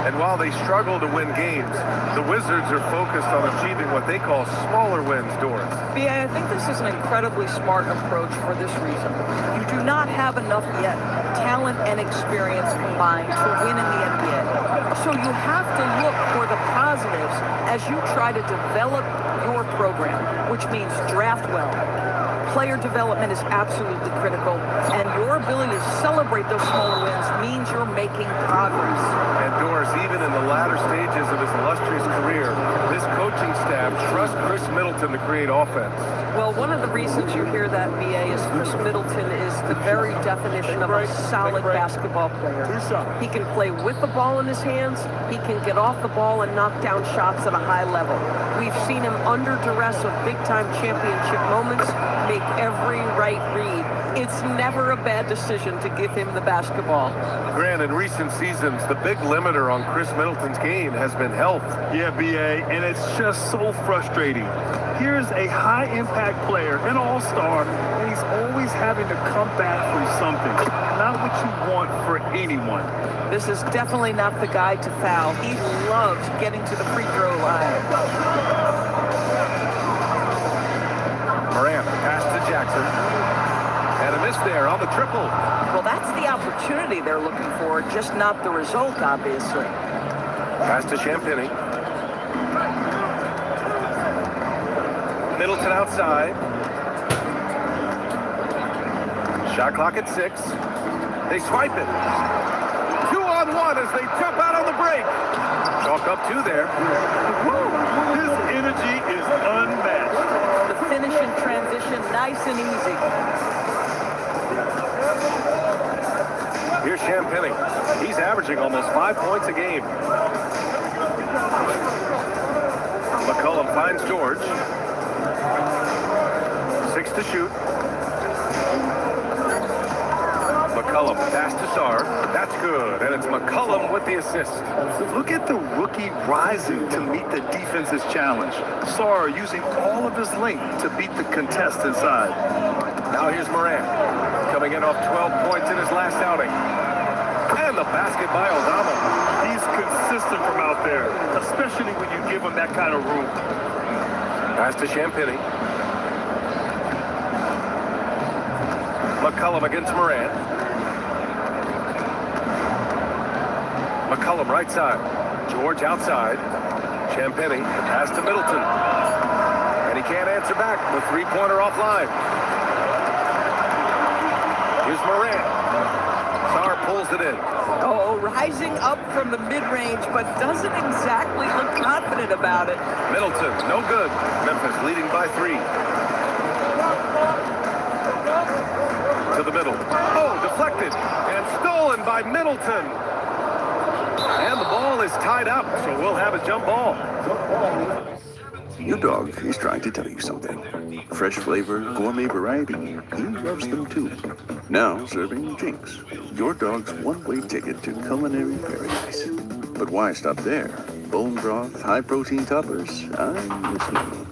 And while they struggle to win games, the Wizards are focused on achieving what they call smaller wins, Doris. I think this is an incredibly smart approach for this reason. You do not have enough yet talent and experience combined to win in the NBA. So you have to look for the positives as you try to develop your program, which means draft well. Player development is absolutely critical, and your ability to celebrate those smaller wins means you're making progress. And Doris, even in the latter stages of his illustrious career, this coaching staff trusts Chris Middleton to create offense. Well, one of the reasons you hear that, BA, is Chris Middleton is the very definition of a solid basketball player. He can play with the ball in his hands, he can get off the ball and knock down shots at a high level. We've seen him under duress of big-time championship moments make every right read. It's never a bad decision to give him the basketball. Grant, in recent seasons, the big limiter on Chris Middleton's game has been health. Yeah, BA, and it's just so frustrating. Here's a high-impact player, an all-star, and he's always having to come back from something. Not what you want for anyone. This is definitely not the guy to foul. He loves getting to the free throw line. Morant, pass to Jackson. And a miss there on the triple. Well, that's the opportunity they're looking for, just not the result, obviously. Pass to Champagny. Middleton outside. Shot clock at 6. They swipe it. 2-on-1 as they jump out on the break. Chalk up 2 there. His energy is unmatched. The finish in transition, nice and easy. Here's Champagny. He's averaging almost 5 points a game. McCollum finds George. 6 to shoot. McCollum, pass to Sarr. That's good, and it's McCollum with the assist. Look at the rookie rising to meet the defense's challenge. Sarr using all of his length to beat the contest inside. Now here's Morant, coming in off 12 points in his last outing. And the basket by Aldama. He's consistent from out there, especially when you give him that kind of room. Pass to Champagny. McCollum against Morant. McCollum right side. George outside. Champagny, the pass to Middleton. And he can't answer back. The three-pointer offline. Here's Morant. Sarr pulls it in. Oh, rising up from the mid-range, but doesn't exactly look confident about it. Middleton, no good. Memphis leading by 3. To the middle. Oh, deflected. And stolen by Middleton. And the ball is tied up, so we'll have a jump ball. Your dog is trying to tell you something. Fresh flavor, gourmet variety, he loves them too. Now serving Jinx, your dog's one-way ticket to culinary paradise. But why stop there? Bone broth, high-protein toppers, I'm listening.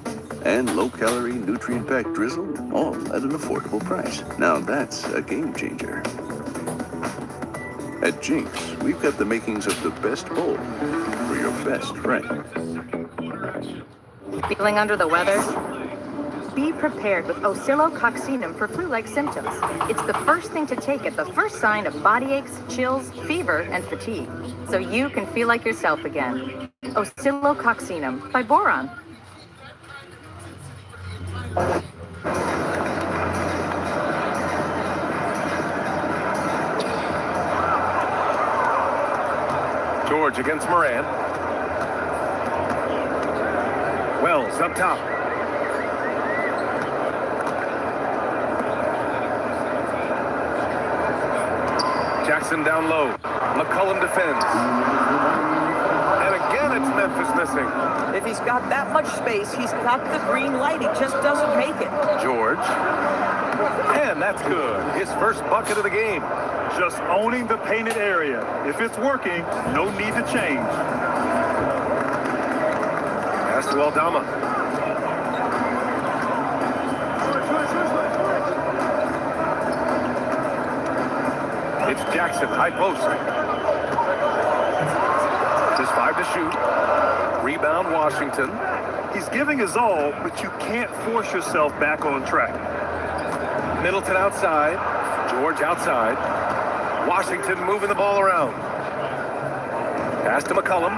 And low-calorie, nutrient-packed drizzle, all at an affordable price. Now that's a game changer. At Jinx, we've got the makings of the best bowl for your best friend. Feeling under the weather? Be prepared with Oscillococcinum for flu-like symptoms. It's the first thing to take at the first sign of body aches, chills, fever, and fatigue, so you can feel like yourself again. Oscillococcinum by Boron. George against Morant. Wells up top. Jackson down low. McCollum defends. And again, it's Memphis missing. If he's got that much space, he's got the green light. He just doesn't make it. George. And that's good. His first bucket of the game. Just owning the painted area. If it's working, no need to change. Pass to Aldama. It's Jackson, high post. Just 5 to shoot. Rebound, Washington. He's giving his all, but you can't force yourself back on track. Middleton outside. George outside. Washington moving the ball around. Pass to McCollum.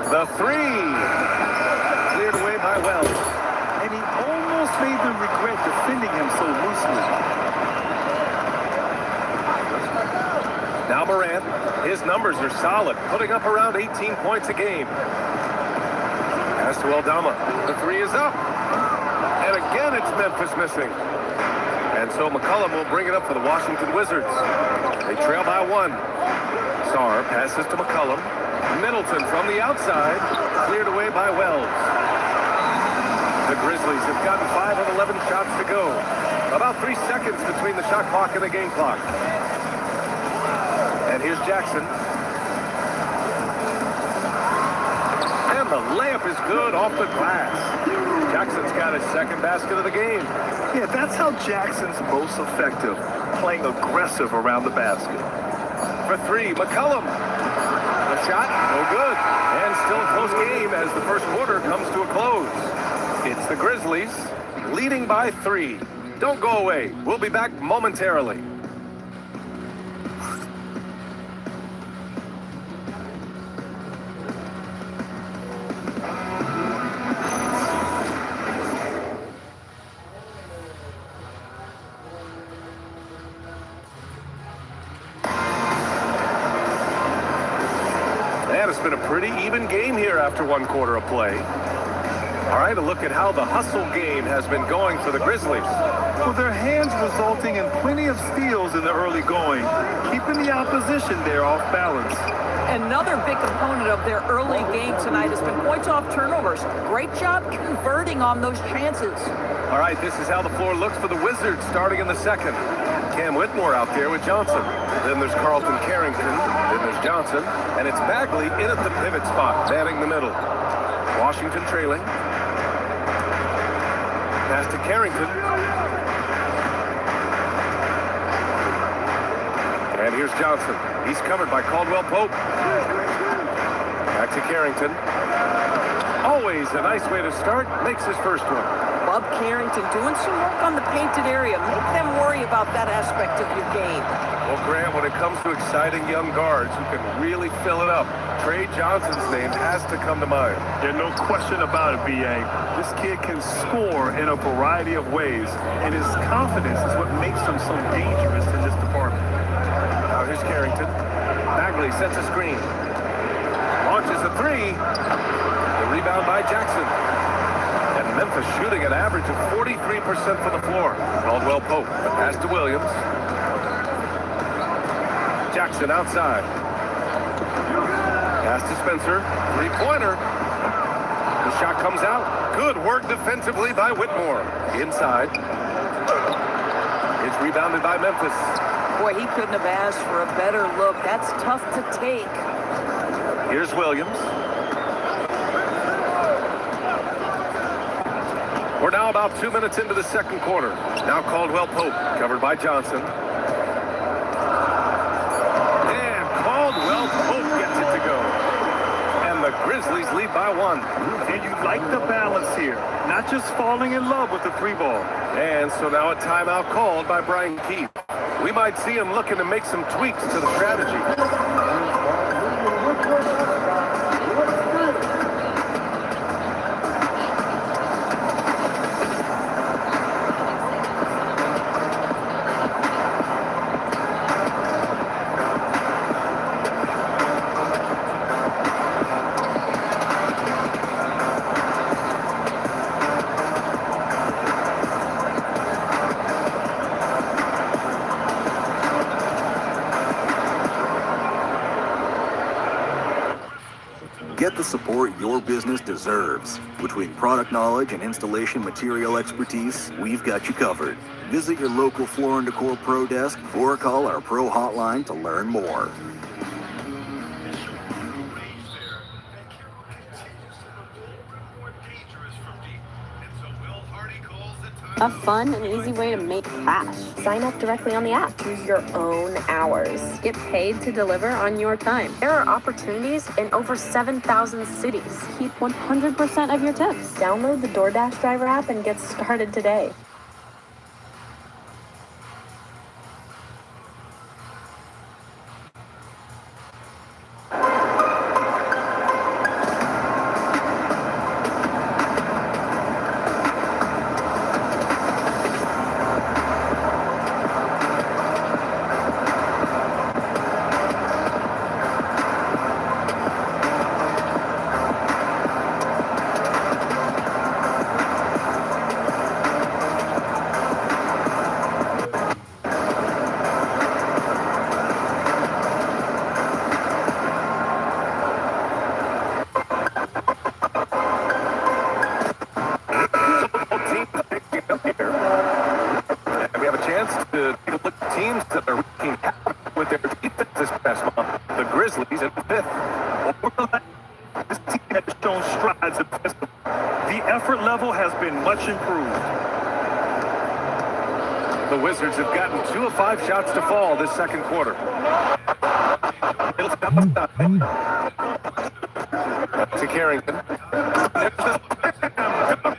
The three. Cleared away by Wells. And he almost made them regret defending him so loosely. Now Morant. His numbers are solid, putting up around 18 points a game. Pass to Aldama. The three is up. And again, it's Memphis missing. And so McCollum will bring it up for the Washington Wizards. They trail by 1. Sarr passes to McCollum. Middleton from the outside, cleared away by Wells. The Grizzlies have gotten 5 of 11 shots to go. About 3 seconds between the shot clock and the game clock. And here's Jackson. And the layup is good off the glass. Jackson's got his second basket of the game. Yeah, that's how Jackson's most effective, playing aggressive around the basket. For 3, McCollum. The shot, no good. And still a close game as the first quarter comes to a close. It's the Grizzlies leading by 3. Don't go away. We'll be back momentarily. It's been a pretty even game here after 1 quarter of play. All right, a look at how the hustle game has been going for the Grizzlies. Well, their hands resulting in plenty of steals in the early going, keeping the opposition there off balance. Another big component of their early game tonight has been points off turnovers. Great job converting on those chances. All right, this is how the floor looks for the Wizards starting in the second. Cam Whitmore out there with Johnson. Then there's Carlton Carrington. Then there's Johnson. And it's Bagley in at the pivot spot, manning the middle. Washington trailing. Pass to Carrington. And here's Johnson. He's covered by Caldwell Pope. Back to Carrington. Always a nice way to start. Makes his first one. Bob Carrington doing some work on the painted area. Make them worry about that aspect of your game. Well, Grant, when it comes to exciting young guards who can really fill it up, Trey Johnson's name has to come to mind. There's no question about it, B.A. This kid can score in a variety of ways, and his confidence is what makes him so dangerous in this department. Now here's Carrington. Bagley sets a screen. Launches a 3. The rebound by Jackson. And Memphis shooting an average of 43% from the floor. Caldwell Pope. The pass to Williams. Jackson outside. Pass to Spencer. 3-pointer. The shot comes out. Good work defensively by Whitmore. Inside. It's rebounded by Memphis. Boy, he couldn't have asked for a better look. That's tough to take. Here's Williams. We're now about 2 minutes into the second quarter. Now Caldwell Pope, covered by Johnson. And Caldwell Pope gets it to go. And the Grizzlies lead by 1. And you like the balance here, not just falling in love with the 3-ball. And so now a timeout called by Brian Keith. We might see him looking to make some tweaks to the strategy. Get the support your business deserves. Between product knowledge and installation material expertise, we've got you covered. Visit your local Floor & Decor Pro desk or call our Pro Hotline to learn more. A fun and easy way to make cash. Sign up directly on the app. Choose your own hours. Get paid to deliver on your time. There are opportunities in over 7,000 cities. Keep 100% of your tips. Download the DoorDash driver app and get started today. The Wizards have gotten 2 of 5 shots to fall this second quarter. To Carrington.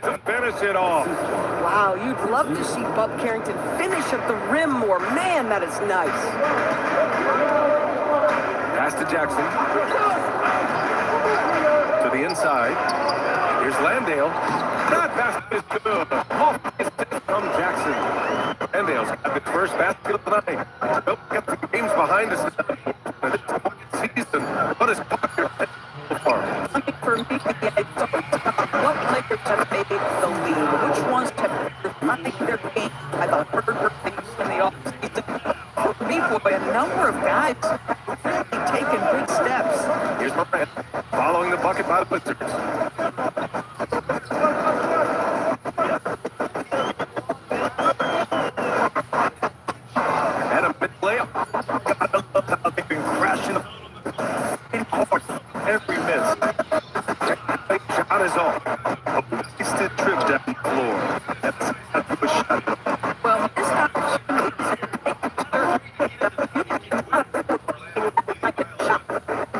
To finish it off. Wow, you'd love to see Bub Carrington finish at the rim more. Man, that is nice. Pass to Jackson. To the inside. Here's Landale. That basket is good. Off from Jackson. Landale's got his first basket of the night. Nope, got the games behind us now. This season. What is Parker so far? For me, what players have made the lead? Which ones have refined their game by the hard work in the offseason? For me, boy, a number of guys have really taken big steps. Here's Morant following the bucket by the Wizards. And a mid layup. Gotta love how they've been crashing in court. Every miss. Shot is off. A wasted trip down the floor. That's a shot. Well, this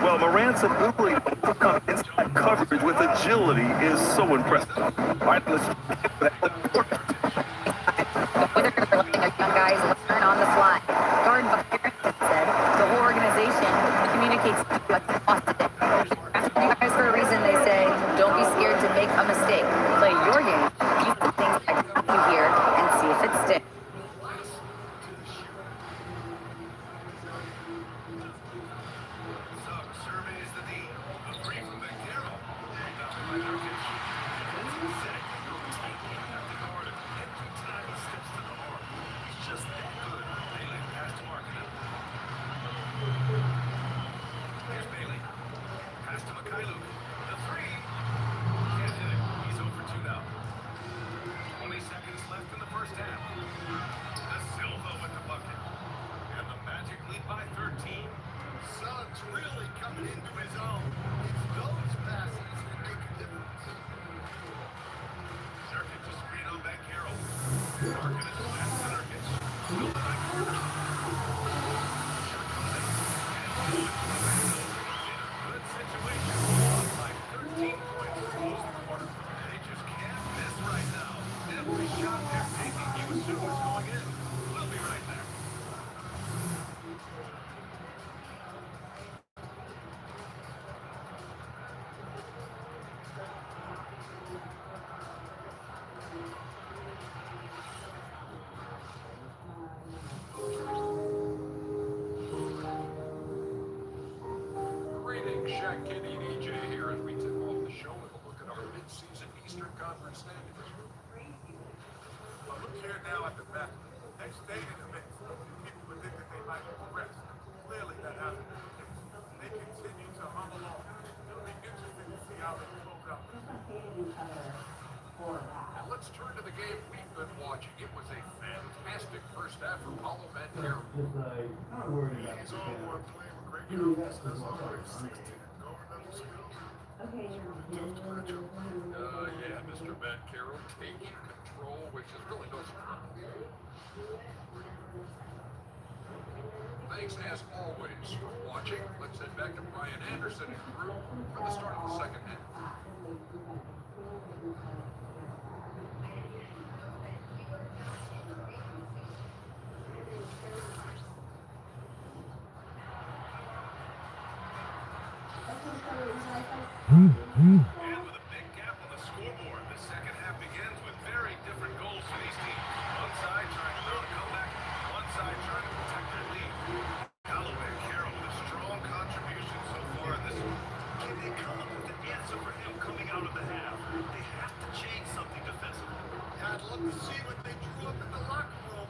Well, Morant's ability to overcome inside coverage with agility is so impressive. All right, let's get that. Wizards are letting their young guys learn on the fly. Guard Buck Carrington said the whole organization communicates to you what's positive. After you guys for a reason, they say, don't be scared to make a mistake. Play your game, use the things that got you here, and see if it sticks. Shaq, Kenny, and EJ here as we tip off the show with a look at our mid-season Eastern Conference standings. Well, look here now at the back. They stayed in the mix. People predicted they might progress. Clearly, that hasn't been the case. They continue to hum along. Now let's turn to the game we've been watching. It was a fantastic first half for Paulo Banchero. He's all more playing with great confidence. That's always 16 governmental skills. Yeah, Mr. Banchero taking control, which is really no surprise. Thanks as always for watching. Let's head back to Brian Anderson and crew for the start of the second half. And with a big gap on the scoreboard, the second half begins with very different goals for these teams. One side trying to build a comeback, one side trying to protect their lead. Paulo Banchero with a strong contribution so far in this one. Can they come up with an answer for him coming out of the half? They have to change something defensively. I'd love to see what they drew up in the locker room,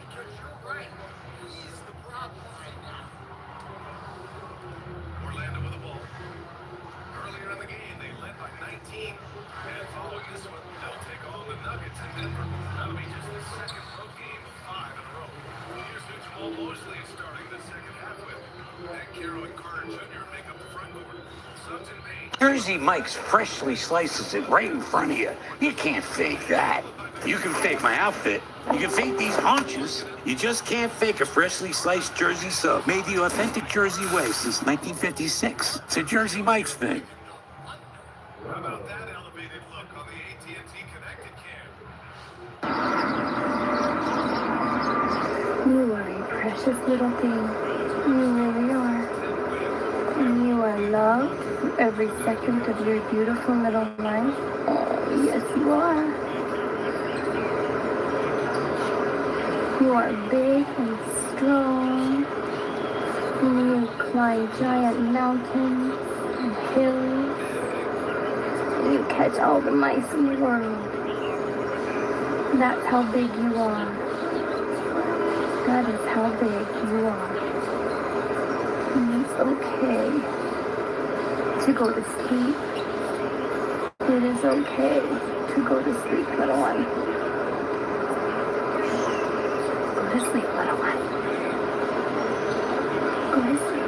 because you're right. He's the problem right now. Orlando with the ball. Earlier in the game, they led by 19. And following this one, they'll take on the Nuggets in Denver. That'll be just the second road game of 5 in a row. Here's who Jamal Mosley is starting the second half with. Banchero and Carter Jr. make up the front court. Suggs and Bain. Jersey Mike's freshly slices it right in front of you. You can't fake that. You can fake my outfit. You can fake these haunches. You just can't fake a freshly sliced Jersey sub. Made the authentic Jersey way since 1956. It's a Jersey Mike's thing. How about that elevated look on the AT&T Connected Cam? You are a precious little thing. You really are. And you are loved every second of your beautiful little life. Oh, yes, you are. You are big and strong. And you climb giant mountains and hills. And you catch all the mice in the world. That's how big you are. That is how big you are. And it's okay to go to sleep. It is okay to go to sleep, little one. Go to sleep, little one. Go to sleep.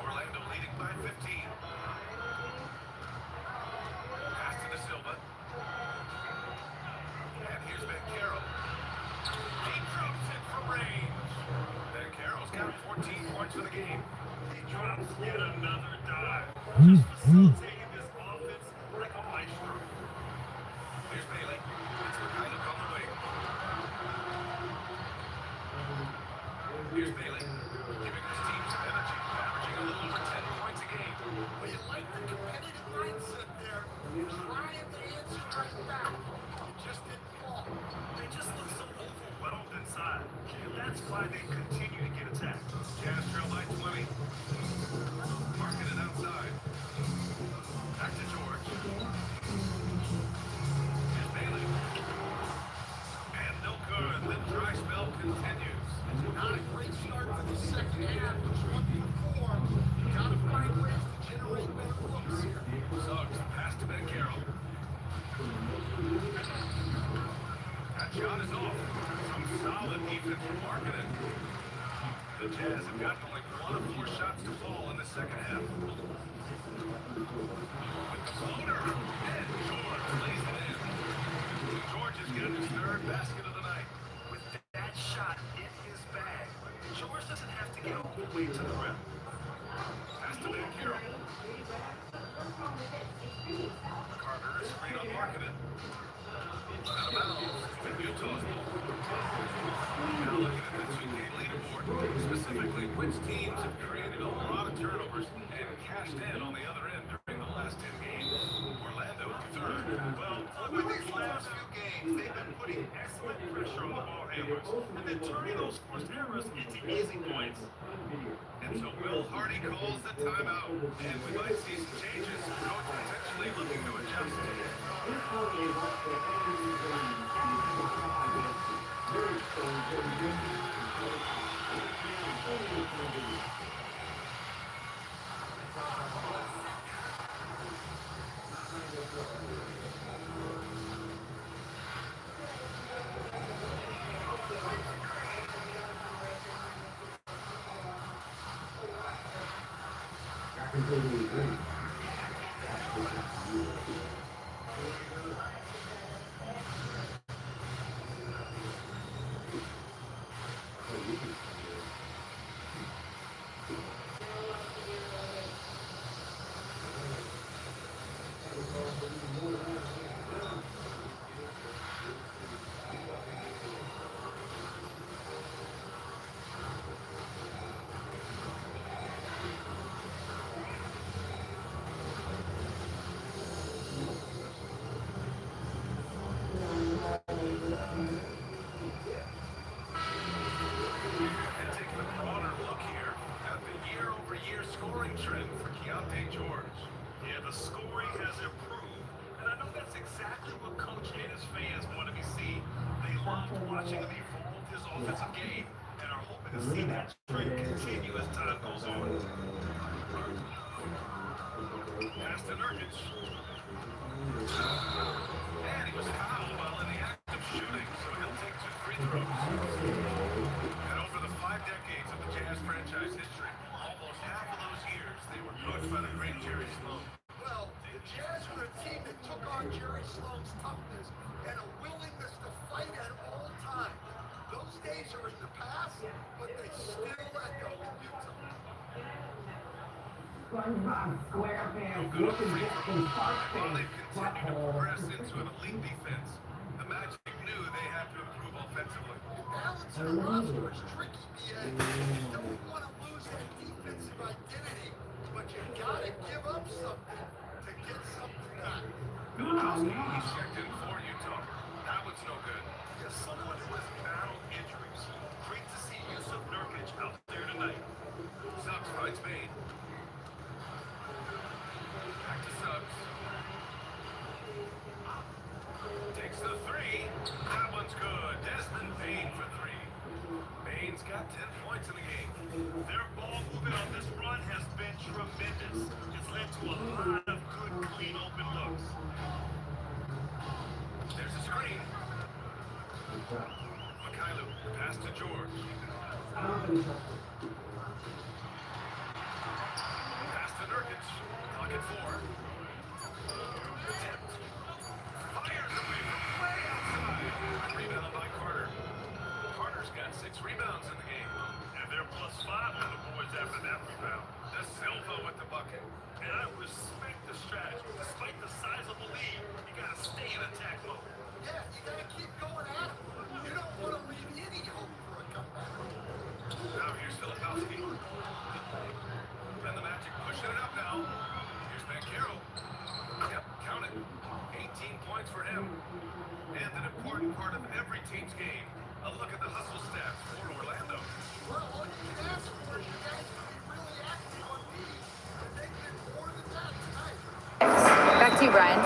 Orlando leading by 15. Pass to De Silva. And here's Banchero. He drops it from range. Banchero's got 14 points for the game. He drops yet another dive. Just facilitating this offense like a maestro. Here's Bailey. It's Mikhailuk on the wing. Here's Bailey, giving his team some energy, averaging a little over 10 points a game. Well, you like the competitive mindset there. You're trying to answer right back. You just didn't fall. They just look so overwhelmed inside. And that's why they continue to get attacked. Jazz trail by 20. Marking it outside. Back to George. Here's Bailey. And no good. The dry spell continues. Not a great start to the second half, which one before. You gotta find ways to generate better looks here. Suggs, pass to Banchero. That shot is off. Some solid defense from Markkanen. The Jazz have gotten only 1 of 4 shots to fall in the second half. With the floater, and George lays it in. George has got his 3rd basket of the night. With that shot in his bag, George doesn't have to get all the way to the rim. Pass to Banchero. Carter is screen on Markkanen. Out of bounds. With Utah's ball. Now looking at the 2K leaderboard, specifically which teams have created a lot of turnovers and cashed in on the other end during the last 10 games. Orlando third. Well, over these last few games, they've been putting excellent pressure on the ball handlers, and then turning those forced errors into easy points. And so Will Hardy calls the timeout, and we might see some changes. Coach potentially looking to adjust. I completely agree. Watching him evolve his offensive game and are hoping to see that trend continue as time goes on. Pass to Nurkic. And he was fouled while in the act of shooting, so he'll take 2 free throws. And over the 5 decades of the Jazz franchise history, almost half of those years, they were coached by the great Jerry Sloan. Well, the Jazz were a team that took on Jerry Sloan's toughness and a willingness to fight at all times. Those days are in the past, but they still echo in Utah. SpongeBob SquarePants looking just in Park They've continued to progress into an elite defense. The Magic knew they had to improve offensively. Balancing the roster is tricky, BA. You don't want to lose that defensive identity, but you gotta give up something to get something back. Milwaukee, he's checked in for Utah. That one's no good. As someone who has battled injuries, great to see Yusuf Nurkic out there tonight. Suggs finds Bane. Back to Suggs. Takes the 3. That one's good. Desmond Bane for 3. Bane's got 10 points in the game. Their ball movement on this run has been tremendous. It's led to a lot of good, clean, open looks. There's a screen. Mikhailo, pass to George. Pass to Nurkic. Clock at 4. Tipped. Fires away from way outside. Rebound by Carter. Carter's got 6 rebounds in the game. And they're +5 on the boards after that rebound. De Silva with the bucket. And I respect the strategy. Despite the size of the lead, you gotta stay in attack mode. Yeah, you gotta keep going at it. You don't want to leave any hope for a comeback. Now here's Filipowski. And the Magic pushing it up now. Here's Banchero. Yep, count it. 18 points for him. And an important part of every team's game. A look at the hustle stats for Orlando. Well, all you can ask for is you guys to be really active on these. And they've been more than that tonight. Back to you, Brian.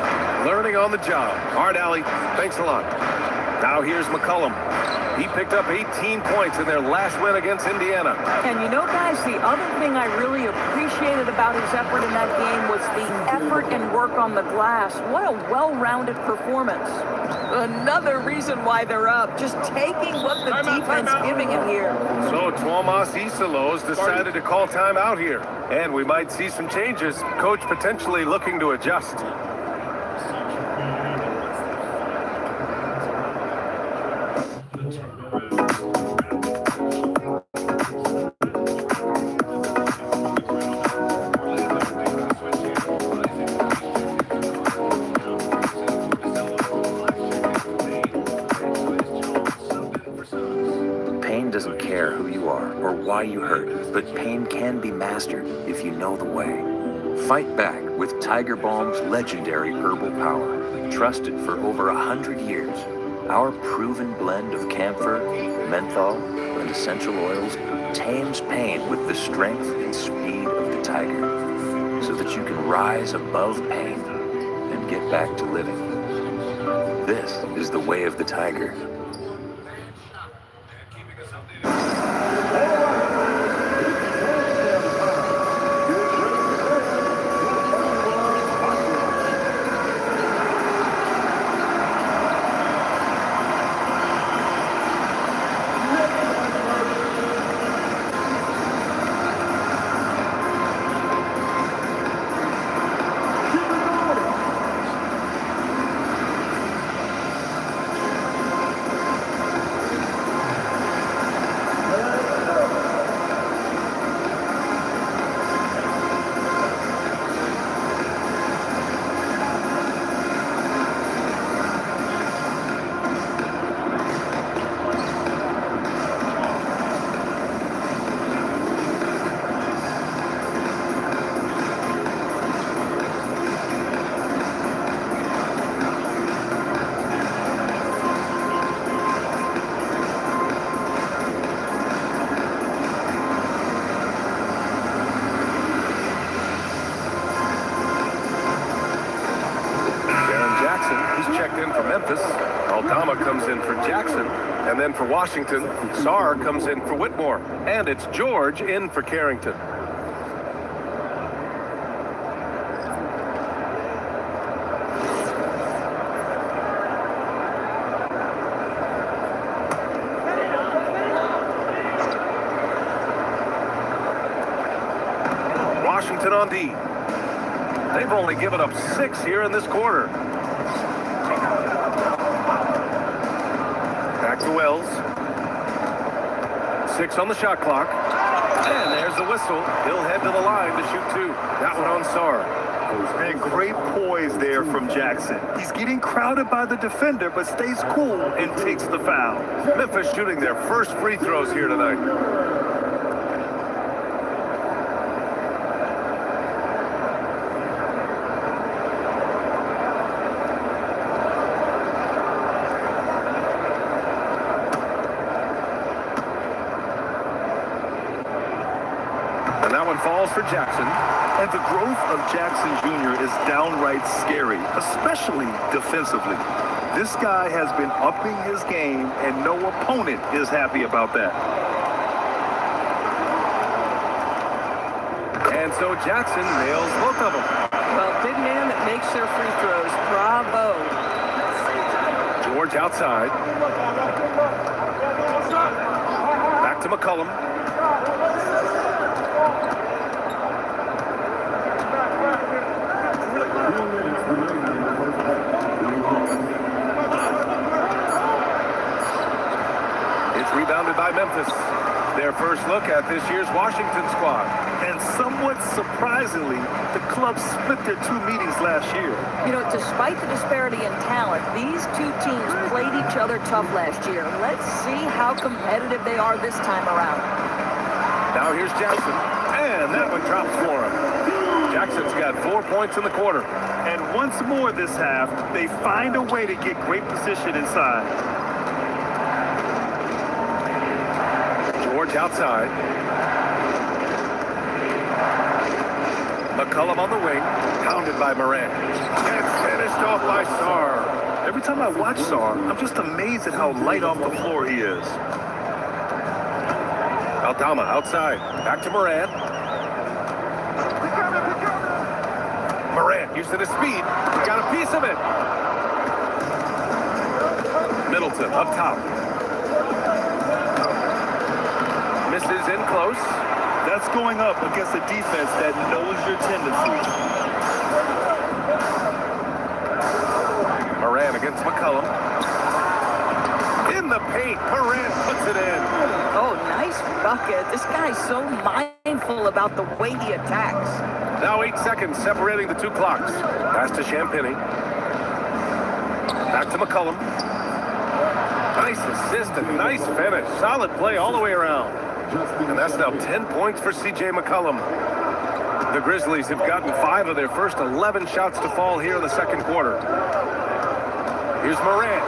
Learning on the job. Hard, Allie. Thanks a lot. Now here's McCollum. He picked up 18 points in their last win against Indiana. And you know, guys, the other thing I really appreciated about his effort in that game was the effort and work on the glass. What a well-rounded performance. Another reason why they're up, just taking what the defense giving him here. So Tuomas Isalos decided to call timeout here. And we might see some changes. Coach potentially looking to adjust. Pain doesn't care who you are or why you hurt, but pain can be mastered if you know the way. Fight back with Tiger Balm's legendary herbal power. Trusted for over 100 years, our proven blend of camphor, menthol, and essential oils tames pain with the strength and speed of the tiger, so that you can rise above pain and get back to living. This is the way of the tiger. Aldama comes in for Jackson, and then for Washington, Sarr comes in for Whitmore, and it's George in for Carrington. Washington on D. They've only given up 6 here in this quarter. Back to Wells. 6 on the shot clock. And there's the whistle. He'll head to the line to shoot 2. That one on Sarr. And great poise there from Jackson. He's getting crowded by the defender, but stays cool and takes the foul. Memphis shooting their first free throws here tonight. Falls for Jackson. And the growth of Jackson Jr. is downright scary, especially defensively. This guy has been upping his game, and no opponent is happy about that. And so Jackson nails both of them. Well, big man that makes their free throws. Bravo. George outside. Back to McCollum. It's rebounded by Memphis. Their first look at this year's Washington squad. And somewhat surprisingly, the club split their 2 meetings last year. You know, despite the disparity in talent, these 2 teams played each other tough last year. Let's see how competitive they are this time around. Now here's Jackson. And that one drops for him. Jackson's got 4 points in the quarter. And once more this half, they find a way to get great position inside. George outside. McCollum on the wing, pounded by Moran. And finished off by Sarr. Every time I watch Sarr, I'm just amazed at how light off the floor he is. Aldama outside. Back to Moran. Moran using his speed. Got a piece of it. Middleton up top. Misses in close. That's going up against a defense that knows your tendencies. Moran against McCollum. In the paint, Moran puts it in. Oh, nice bucket. This guy's so mindful about the way he attacks. Now 8 seconds separating the 2 clocks. Pass to Champagny. Back to McCollum. Nice assist and nice finish. Solid play all the way around. And that's now 10 points for C.J. McCollum. The Grizzlies have gotten 5 of their first 11 shots to fall here in the second quarter. Here's Morant.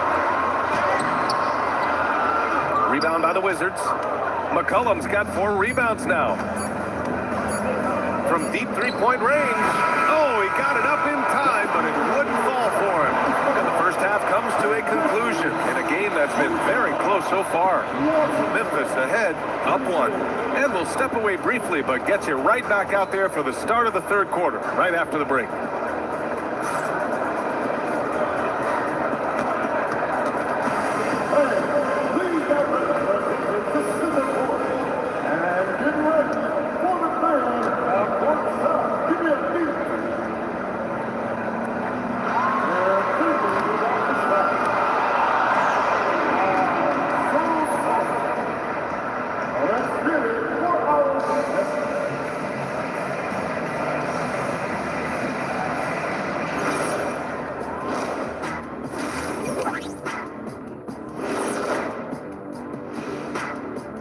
Rebound by the Wizards. McCollum's got 4 rebounds now. From deep three-point range. Oh, he got it up in time, but it wouldn't fall for him. And the first half comes to a conclusion in a game that's been very close so far. Memphis ahead, up 1. And we'll step away briefly, but get you right back out there for the start of the third quarter, right after the break.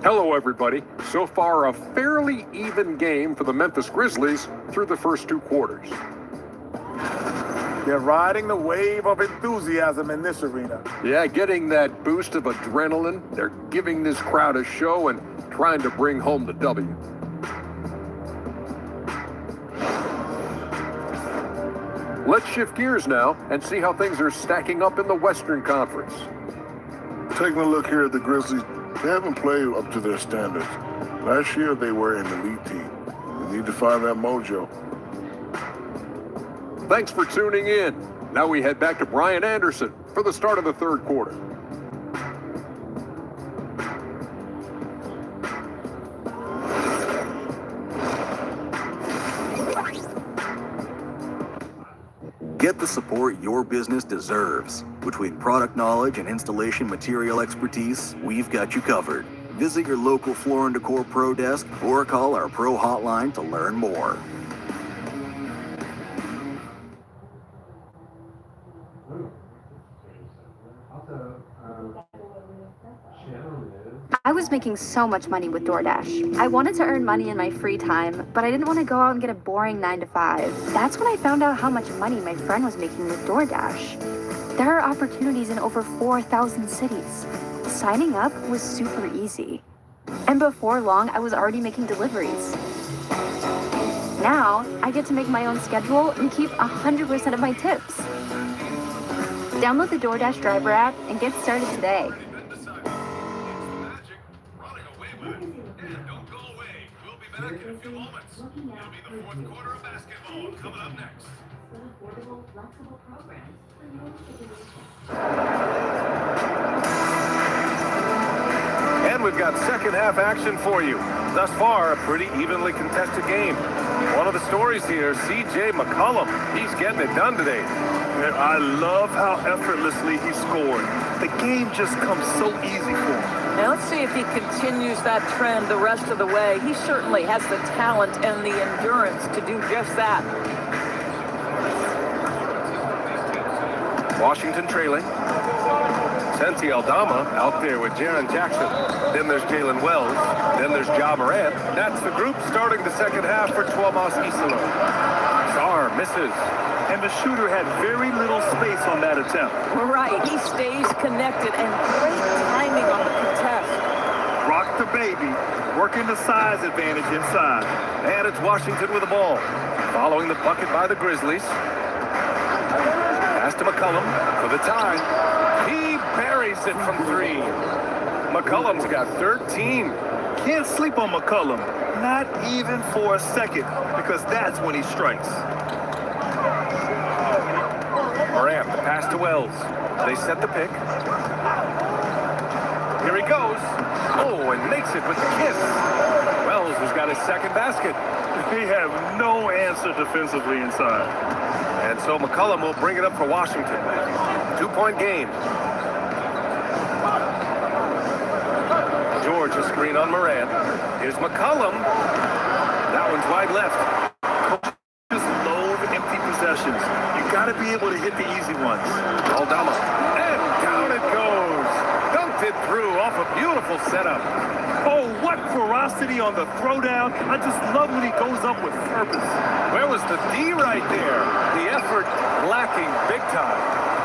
Hello, everybody. So far, a fairly even game for the Memphis Grizzlies through the first 2 quarters. They're riding the wave of enthusiasm in this arena. Yeah, getting that boost of adrenaline. They're giving this crowd a show and trying to bring home the W. Let's shift gears now and see how things are stacking up in the Western Conference. Taking a look here at the Grizzlies, they haven't played up to their standards. Last year, they were an elite team. They need to find that mojo. Thanks for tuning in. Now we head back to Brian Anderson for the start of the third quarter. Get the support your business deserves. Between product knowledge and installation material expertise, we've got you covered. Visit your local Floor & Decor Pro Desk or call our Pro Hotline to learn more. I was making so much money with DoorDash. I wanted to earn money in my free time, but I didn't want to go out and get a boring 9 to 5. That's when I found out how much money my friend was making with DoorDash. There are opportunities in over 4,000 cities. Signing up was super easy. And before long, I was already making deliveries. Now, I get to make my own schedule and keep 100% of my tips. Download the DoorDash driver app and get started today. Back in a few moments. It'll be the fourth quarter of basketball coming up next. And we've got second half action for you. Thus far, a pretty evenly contested game. One of the stories here, C.J. McCollum. He's getting it done today. And I love how effortlessly he scored. The game just comes so easy for him. Now let's see if he continues that trend the rest of the way. He certainly has the talent and the endurance to do just that. Washington trailing. Santi Aldama out there with Jaren Jackson. Then there's Jalen Wells. Then there's Ja Morant. That's the group starting the second half for Tuomas Isalo. Sarr misses. And the shooter had very little space on that attempt. Right, he stays connected and great timing on the contest. Rock the baby, working the size advantage inside. And it's Washington with the ball. Following the bucket by the Grizzlies. Pass to McCollum for the tie. He buries it from 3. McCollum's got 13. Can't sleep on McCollum, not even for a second, because that's when he strikes. Morant, the pass to Wells. They set the pick. Here he goes. Oh, and makes it with the kiss. Wells has got his second basket. They have no answer defensively inside. And so McCollum will bring it up for Washington. 2-point game. George a screen on Morant. Here's McCollum. That one's wide left. Just loathe empty possessions. You got to be able to hit the easy ones. Aldama. And down it goes. Dunked Drifted through off a beautiful setup. Oh, what ferocity on the throwdown. I just love when he goes up with purpose. Where was the D right there? The effort lacking big time.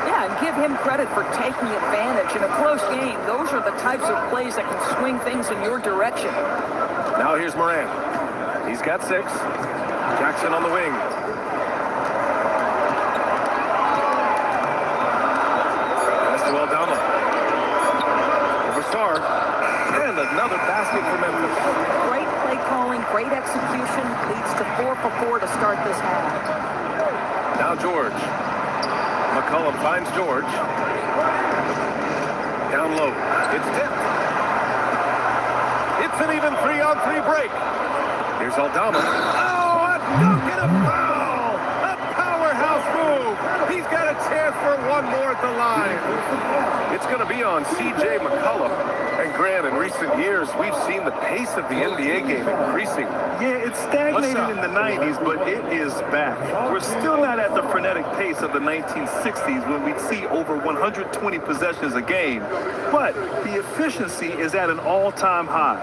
Yeah, and give him credit for taking advantage. In a close game, those are the types of plays that can swing things in your direction. Now here's Moran. He's got 6. Jackson on the wing. Pass to Aldama. Over Star. And another basket for Memphis. Great play calling, great execution, leads to 4 for 4 to start this half. Now George. McCollum finds George. Down low. It's tipped. It's an even 3-on-3 break. Here's Aldama. Oh, a dunk and a foul! A powerhouse move! He's got a chance for one more at the line. It's going to be on C.J. McCollum. And Grant, in recent years, we've seen the pace of the NBA game increasing. Yeah, it stagnated in the 90s, but it is back. We're still not at the frenetic pace of the 1960s when we'd see over 120 possessions a game. But the efficiency is at an all-time high.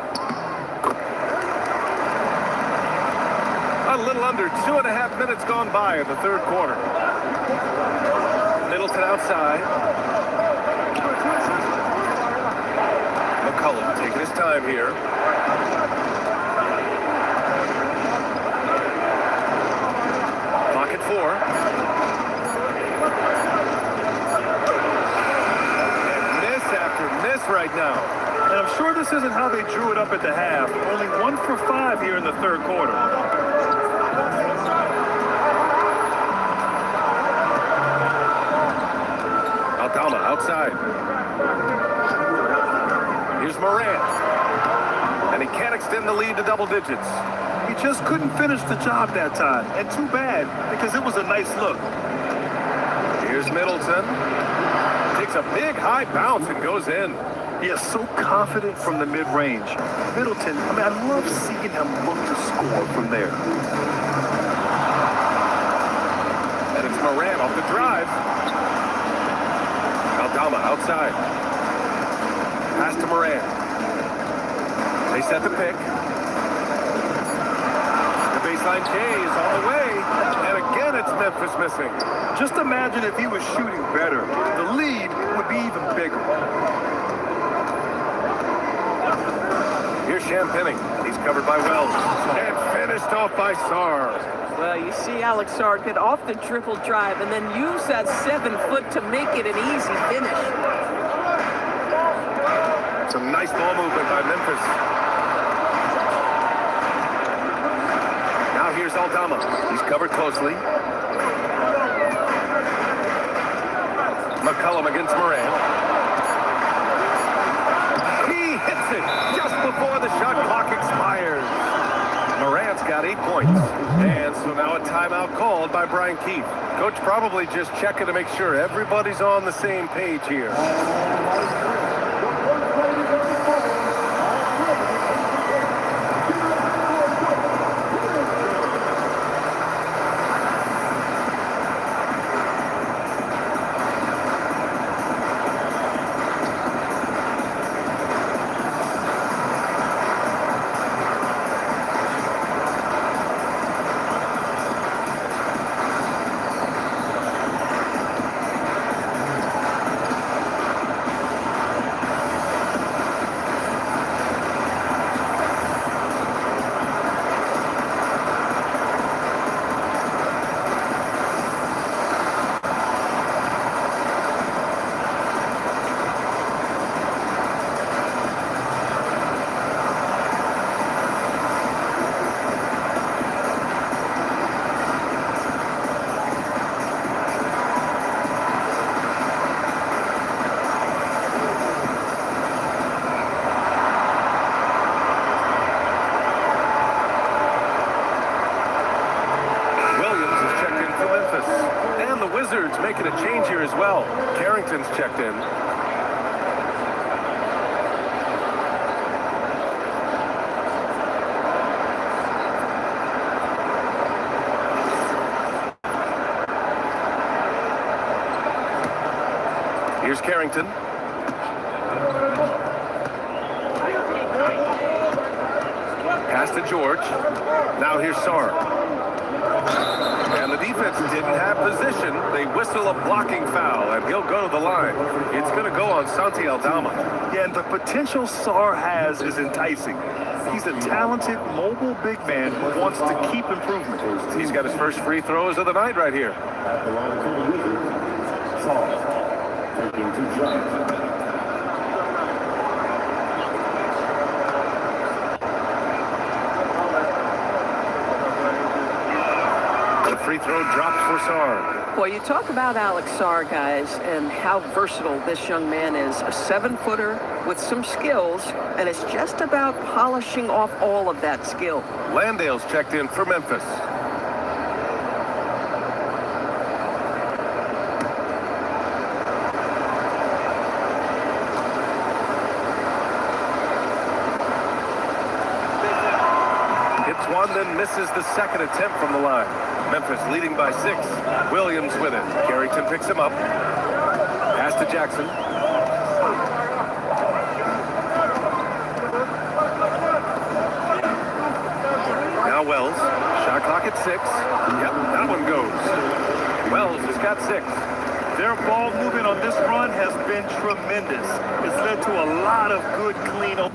A little under 2.5 minutes gone by in the third quarter. Middleton outside. McCollum taking his time here. Clock at 4. And miss after miss right now. And I'm sure this isn't how they drew it up at the half. Only 1 for 5 here in the third quarter. Aldama outside. Here's Moran. And he can't extend the lead to double digits. He just couldn't finish the job that time. And too bad, because it was a nice look. Here's Middleton. Takes a big high bounce and goes in. He is so confident from the mid-range. Middleton, I love seeing him look to score from there. And it's Moran off the drive. Aldama outside. Pass to Moran. They set the pick. The baseline K is on the way. And again, it's Memphis missing. Just imagine if he was shooting better. The lead would be even bigger. Here's Champagnie. He's covered by Wells. And finished off by Sarr. Well, you see Alex Sarr get off the triple drive and then use that 7 foot to make it an easy finish. Some nice ball movement by Memphis. Now here's Aldama. He's covered closely. McCollum against Moran. He hits it just before the shot clock expires. Moran's got 8 points. And so now a timeout called by Brian Keefe. Coach probably just checking to make sure everybody's on the same page here. Making a change here as well. Carrington's checked in. Here's Carrington. Pass to George. Now here's Sarr. And the defense didn't have position. They whistle a blocking foul, and he'll go to the line. It's going to go on Santi Aldama. Yeah, and the potential Sarr has is enticing. He's a talented, mobile big man who wants to keep improvement. He's got his first free throws of the night right here. At the line for the Wizards, Sarr taking 2 shots. Free throw drops for Sarr. Well, you talk about Alex Sarr, guys, and how versatile this young man is. A 7-footer with some skills, and it's just about polishing off all of that skill. Landale's checked in for Memphis. Hits one, then misses the second attempt from the line. Memphis leading by 6. Williams with it. Carrington picks him up. Pass to Jackson. Now Wells. Shot clock at 6. Yep, that one goes. Wells has got 6. Their ball movement on this run has been tremendous. It's led to a lot of good, clean.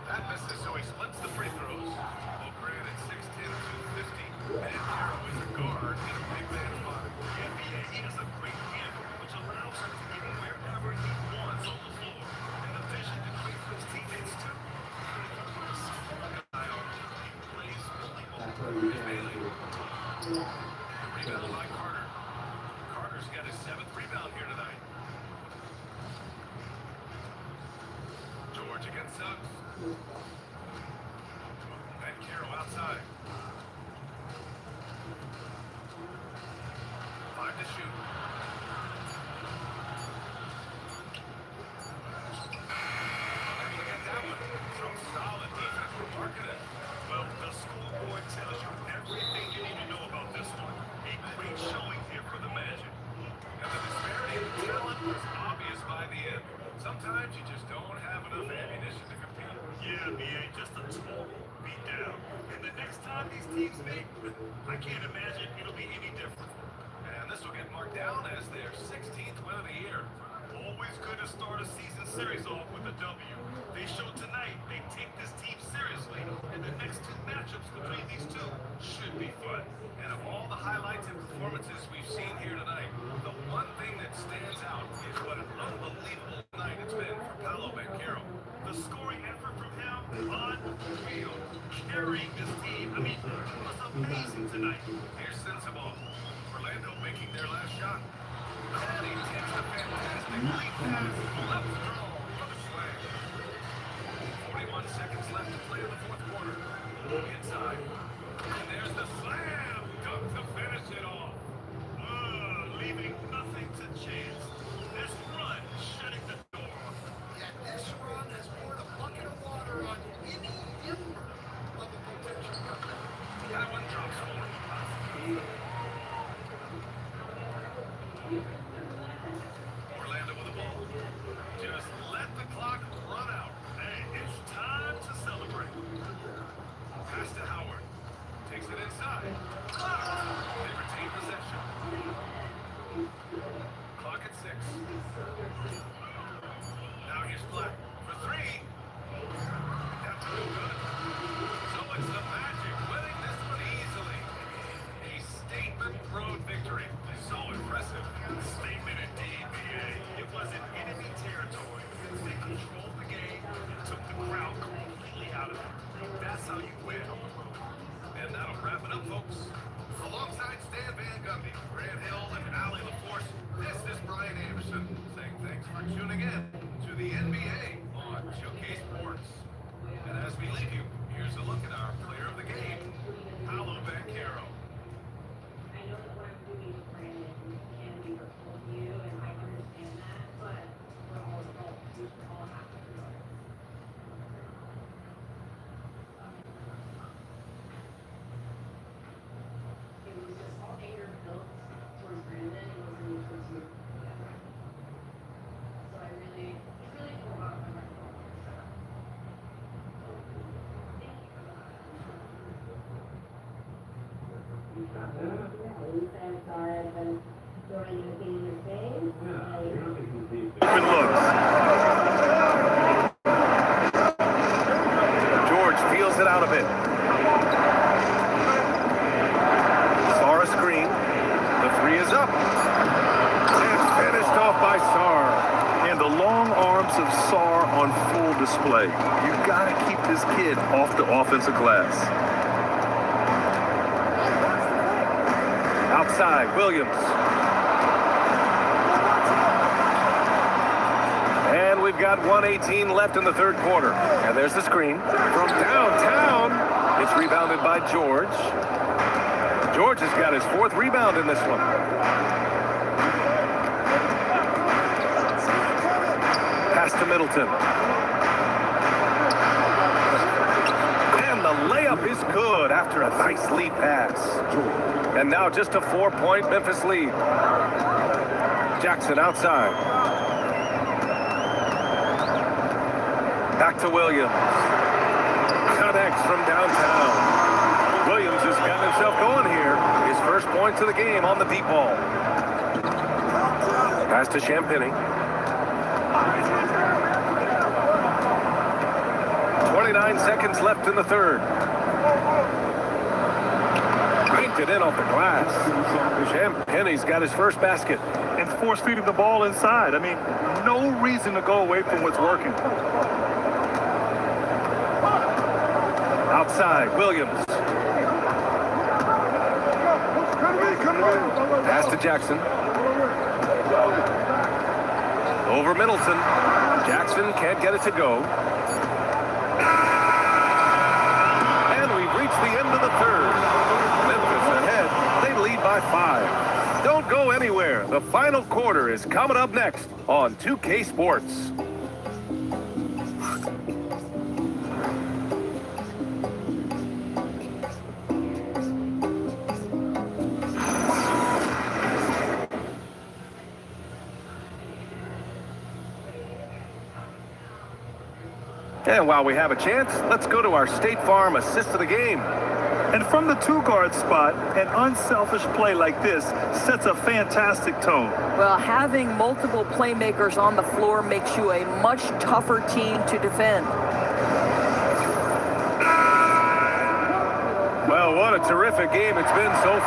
That misses, so he splits the free throws. Well, granted, 6'10", 250. And Caro is a guard in a big man spot. The NBA, he has a great handle, which allows him to get wherever he wants on the floor. And the vision to create for his teammates, too. Rebound by Carter. Carter's got his 7th rebound here tonight. George against Suggs. And Caro outside. 5 to shoot. Able to get that one. Some solid defense from Markkanen. Well, the scoreboard tells you everything you need to know about this one. A great showing here for the Magic. And the disparity in talent was obvious by the end. Sometimes you just don't have enough ammunition to compete. Yeah, BA, just a total beatdown. And the next time these teams meet, I can't imagine it'll be any different. And this will get marked down as their 16th win of the year. Always good to start a season series off with a W. They showed tonight they take this team seriously, and the next 2 matchups between these two should be fun. And of all the highlights and performances we've seen here tonight, the one thing that stands out is what an unbelievable night it's been for Paolo Banchero. The scoring effort from him, unreal. Carrying this team, I mean, it was amazing tonight. Here's Sensabaugh. Orlando making their last shot. And he takes the fantastic lead pass, left draw for the slam. 41 seconds left to play in the 4th quarter. Inside. And there's the slam dunk to finish it off. Leaving nothing to chance. This run shutting the door. Yeah, this run has poured a bucket of water on any member of the potential comeback. That one drops for him. Orlando with the ball. Just let the clock run out. Hey, it's time to celebrate. Pass to Howard. Takes it inside. They retain possession. Clock at 6. Now here's Black for 3. That's no good. So it's the Magic winning this one easily. A statement road victory. So impressive. Statement indeed, BA. It wasn't enemy territory. They controlled the game and took the crowd completely out of it. That's how you win on the road. And that'll wrap it up, folks. Alongside Stan Van Gundy, Grant Hill, and Allie LaForce, this is Brian Anderson saying thanks for tuning in to the NBA on Showcase Sports. And as we leave you, here's a look at our player of the game, Paolo Banchero. I know that what I'm doing with Brandon can be hurtful to you, and I understand that, but we're all adults. We should all have to do it. It was just all anger built towards Brandon. It wasn't towards you. So I really, it really feel a lot of my heart. Thank you for that. Good looks. George feels it out a bit. Sarr screen. The 3 is up. And finished off by Sarr. And the long arms of Sarr on full display. You gotta keep this kid off the offensive glass. Outside, Williams. And we've got 1:18 left in the 3rd quarter. And there's the screen. From downtown, it's rebounded by George. George has got his 4th rebound in this one. Pass Pass to Middleton. And the layup is good after a nice lead pass. And now just a 4-point Memphis lead. Jackson outside. Back to Williams. Connects from downtown. Williams has got himself going here. His first points of the game on the deep ball. Pass to Champagnie. 29 seconds left in the third. Banked it in off the glass. Champagnie's got his first basket. And force feeding the ball inside. I mean, no reason to go away from what's working. Outside, Williams. Pass to Jackson. Over Middleton. Jackson can't get it to go. And we've reached the end of the third. Memphis ahead. They lead by 5. Don't go anywhere. The final quarter is coming up next on 2K Sports. And while we have a chance, let's go to our State Farm assist of the game. And from the two-guard spot, an unselfish play like this sets a fantastic tone. Well, having multiple playmakers on the floor makes you a much tougher team to defend. Well, what a terrific game it's been so far.